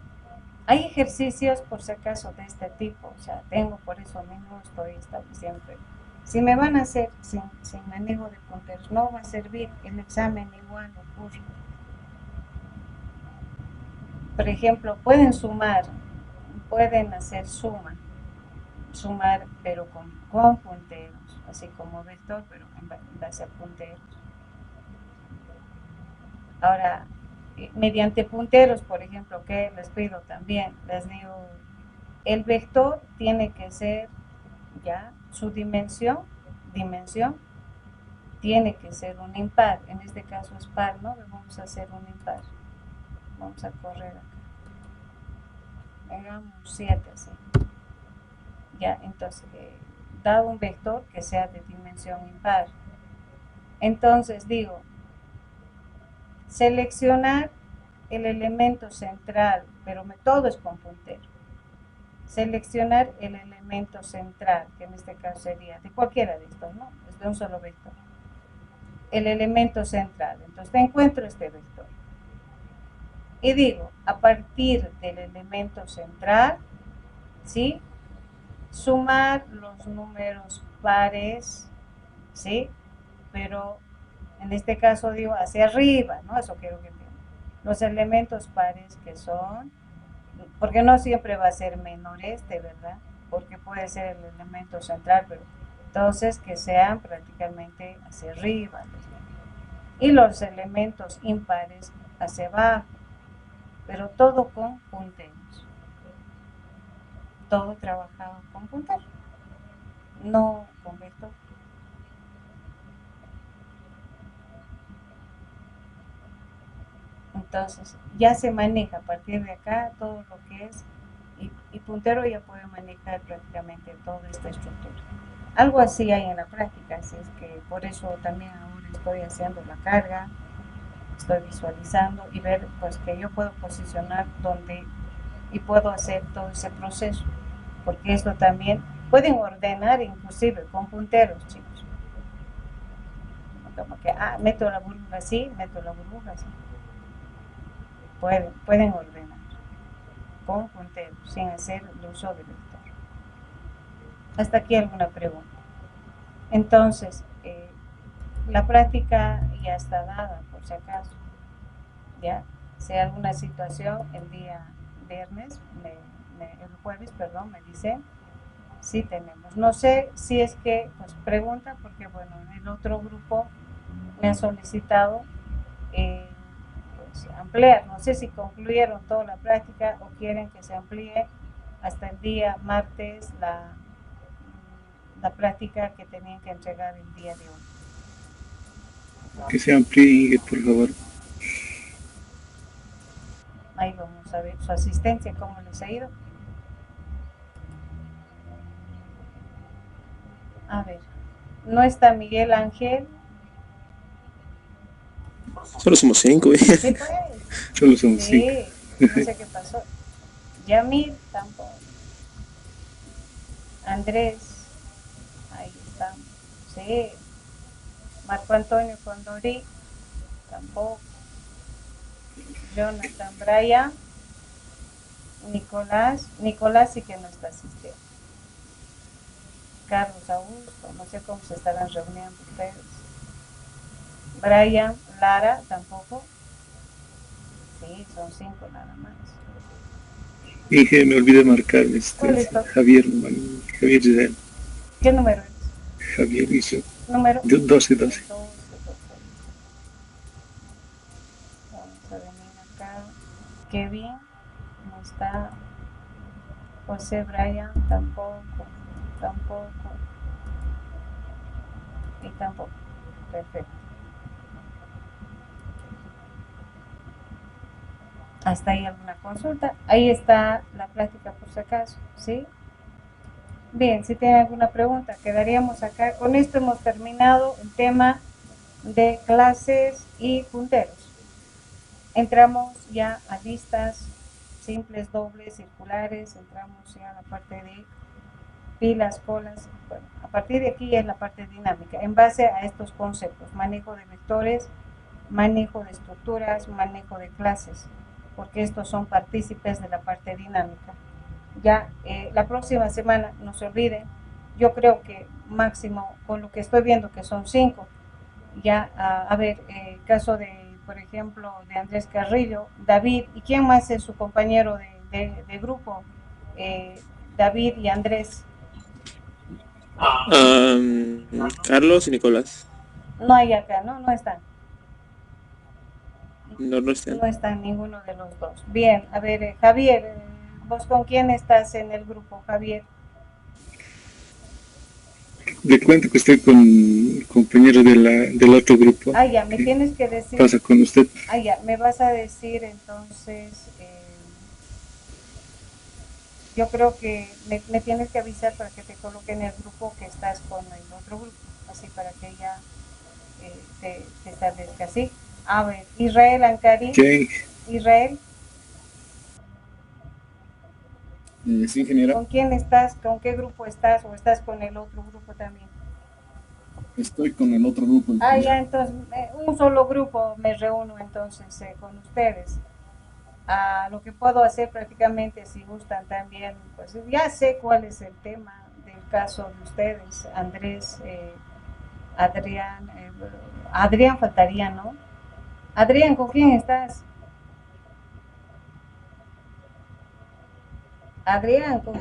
Speaker 1: Hay ejercicios, por si acaso, de este tipo, o sea, tengo, por eso mismo estoy estableciendo. Si me van a hacer sin manejo de punteros, no va a servir, el examen igual ocurre. Por ejemplo, pueden sumar, pueden hacer sumar, pero con punteros, así como vector, pero en base a punteros. Ahora, mediante punteros, por ejemplo, que les pido también, les digo, el vector tiene que ser ya su dimensión tiene que ser un impar, en este caso es par, ¿no? Vamos a hacer un impar, vamos a correr acá, hagamos 7 así, ya, entonces, dado un vector que sea de dimensión impar, entonces digo, seleccionar el elemento central, pero todo es con puntero. Seleccionar el elemento central, que en este caso sería de cualquiera de estos, ¿no? Es de un solo vector. El elemento central, entonces encuentro este vector. Y digo, a partir del elemento central, ¿sí? Sumar los números pares, ¿sí? Pero en este caso digo hacia arriba, ¿no? Eso quiero que entiendan. Los elementos pares que son, porque no siempre va a ser menor este, ¿verdad? Porque puede ser el elemento central, pero entonces que sean prácticamente hacia arriba. Y los elementos impares hacia abajo, pero todo con punteros. Todo trabajado con punteros, no con vector. Entonces, ya se maneja a partir de acá todo lo que es, y puntero ya puede manejar prácticamente toda esta estructura. Algo así hay en la práctica, así es que por eso también ahora estoy haciendo la carga, estoy visualizando y ver pues que yo puedo posicionar donde y puedo hacer todo ese proceso, porque esto también pueden ordenar inclusive con punteros, chicos. Como que, meto la burbuja así, meto la burbuja así. Pueden ordenar con punteros, sin hacer el uso del vector. Hasta aquí alguna pregunta. Entonces, la práctica ya está dada, por si acaso. Ya, si hay alguna situación el día viernes, el jueves, perdón, me dicen, sí tenemos. No sé si es que, pues pregunta, porque bueno, el otro grupo me ha solicitado pues, ampliar. No sé si concluyeron toda la práctica o quieren que se amplíe hasta el día martes la práctica que tenían que entregar el día de hoy.
Speaker 4: Que se amplíe, por favor.
Speaker 1: Ahí vamos a ver su asistencia, cómo les ha ido. A ver, no está Miguel Ángel.
Speaker 3: Solo somos 5,
Speaker 1: Sí, pues.
Speaker 4: Solo somos 5.
Speaker 1: Sí, no sé qué pasó. Yamil tampoco. Andrés, ahí estamos. Sí. Marco Antonio Condorí, tampoco. Jonathan Bryan, Nicolás sí que no está asistiendo. Carlos Augusto, no sé cómo se estarán reuniendo ustedes. Brian, Lara, tampoco. Sí, son 5 nada más.
Speaker 4: Y que me olvidé marcar Javier Giselle.
Speaker 1: ¿Qué número es?
Speaker 4: Javier hizo.
Speaker 1: Número
Speaker 4: 12.
Speaker 1: Vamos a venir acá. Kevin, no está. José Brian, tampoco. Y tampoco. Perfecto. ¿Hasta ahí alguna consulta? Ahí está la práctica por si acaso, ¿sí? Bien, si tienen alguna pregunta, quedaríamos acá. Con esto hemos terminado el tema de clases y punteros. Entramos ya a listas simples, dobles, circulares, entramos ya a la parte de pilas, colas. Bueno, a partir de aquí es la parte dinámica, en base a estos conceptos: manejo de vectores, manejo de estructuras, manejo de clases. porque estos son partícipes de la parte dinámica. Ya la próxima semana, no se olviden, yo creo que máximo, con lo que estoy viendo que son 5, ya, a ver, caso de, por ejemplo, de Andrés Carrillo, David, ¿y quién más es su compañero de grupo? David y Andrés.
Speaker 3: Carlos y Nicolás.
Speaker 1: No hay acá, ¿no? No están.
Speaker 3: No están.
Speaker 1: No están ninguno de los dos. Bien, a ver, Javier, ¿vos con quién estás en el grupo, Javier?
Speaker 4: Le cuento que estoy con compañero del otro grupo.
Speaker 1: Ah, ya, me tienes que decir.
Speaker 4: ¿Pasa con usted?
Speaker 1: Ah, ya, me vas a decir entonces. Yo creo que me tienes que avisar para que te coloque en el grupo que estás con el otro grupo, así para que ya te establezca así. A ver, Israel Ancari.
Speaker 4: Okay.
Speaker 1: Israel.
Speaker 5: Sí, ingeniero.
Speaker 1: ¿Con quién estás? ¿Con qué grupo estás? ¿O estás con el otro grupo también?
Speaker 5: Estoy con el otro grupo.
Speaker 1: Ah, ya, entonces, un solo grupo me reúno entonces con ustedes. Lo que puedo hacer prácticamente, si gustan también, pues ya sé cuál es el tema del caso de ustedes, Andrés, Adrián faltaría, ¿no? Adrián, ¿con quién estás? Adrián, ¿con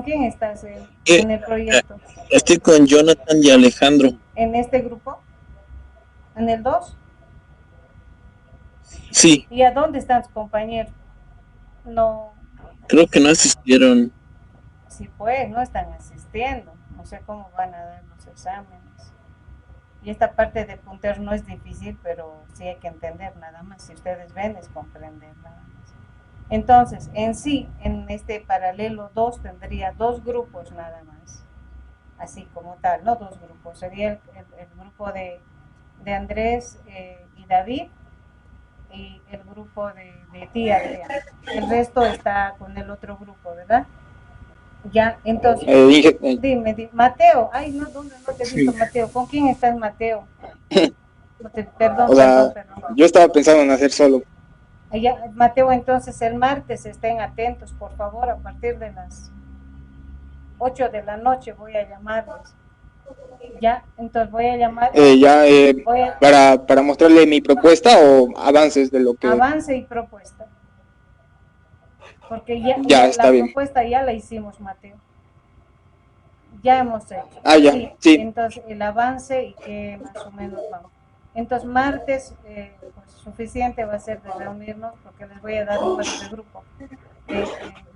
Speaker 1: quién estás en el proyecto?
Speaker 2: Estoy con Jonathan y Alejandro.
Speaker 1: ¿En este grupo? ¿En el 2?
Speaker 2: Sí.
Speaker 1: ¿Y a dónde están tus compañeros? No.
Speaker 2: Creo que no asistieron.
Speaker 1: Sí, pues, no están asistiendo. No sé cómo van a dar los exámenes. Y esta parte de punteros no es difícil, pero sí hay que entender nada más. Si ustedes ven, es comprender nada más. Entonces, en sí, en este paralelo 2 tendría 2 grupos nada más. Así como tal, no 2 grupos. Sería el grupo de Andrés y David, y el grupo de ti, Adrián. El resto está con el otro grupo, ¿verdad? Ya, entonces, dime, Mateo. Ay, no, ¿dónde no te he visto, Mateo? ¿Con quién estás, Mateo? Perdón,
Speaker 6: o sea,
Speaker 1: perdón.
Speaker 6: Yo estaba pensando en hacer solo.
Speaker 1: Ya, Mateo, entonces el martes estén atentos, por favor, a partir de las 8 de la noche voy a llamarles. Ya, entonces voy a llamar.
Speaker 6: Para mostrarle mi propuesta o avances de lo que.
Speaker 1: Avance y propuesta. Porque
Speaker 6: ya está
Speaker 1: la
Speaker 6: bien.
Speaker 1: propuesta ya la hicimos, Mateo. Ya hemos hecho.
Speaker 6: Ah, ya, sí.
Speaker 1: Entonces el avance y que más o menos vamos. Entonces martes, pues suficiente va a ser de reunirnos porque les voy a dar un de grupo.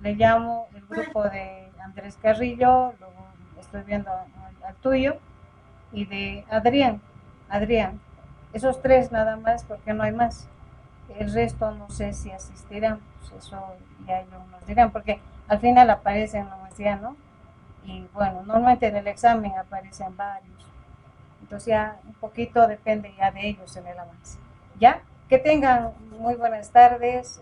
Speaker 1: Le llamo el grupo de Andrés Carrillo, luego estoy viendo al tuyo, y de Adrián. Esos 3 nada más porque no hay más. El resto no sé si asistirán, pues eso ya ellos nos dirán, porque al final aparecen nomás ya, ¿no? Y bueno, normalmente en el examen aparecen varios. Entonces ya un poquito depende ya de ellos en el avance. ¿Ya? Que tengan muy buenas tardes.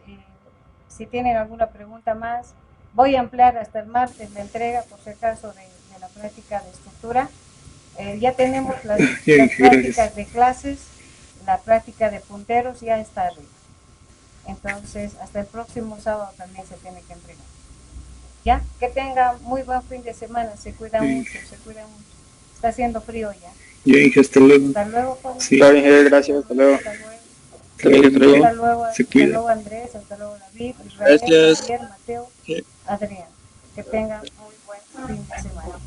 Speaker 1: Si tienen alguna pregunta más, voy a ampliar hasta el martes la entrega, por si acaso, de la práctica de estructura. Ya tenemos las prácticas de clases, la práctica de punteros ya está arriba. Entonces, hasta el próximo sábado también se tiene que entregar. ¿Ya? Que tengan muy buen fin de semana. Se cuidan mucho. Está haciendo frío ya.
Speaker 4: Bien, hasta luego.
Speaker 1: Hasta luego, Juan.
Speaker 6: Sí. Está bien, gracias. Hasta luego.
Speaker 1: Hasta luego, Andrés. Hasta luego, David. Israel,
Speaker 2: gracias.
Speaker 1: Javier, Mateo, Adrián. Que tengan muy buen fin de semana.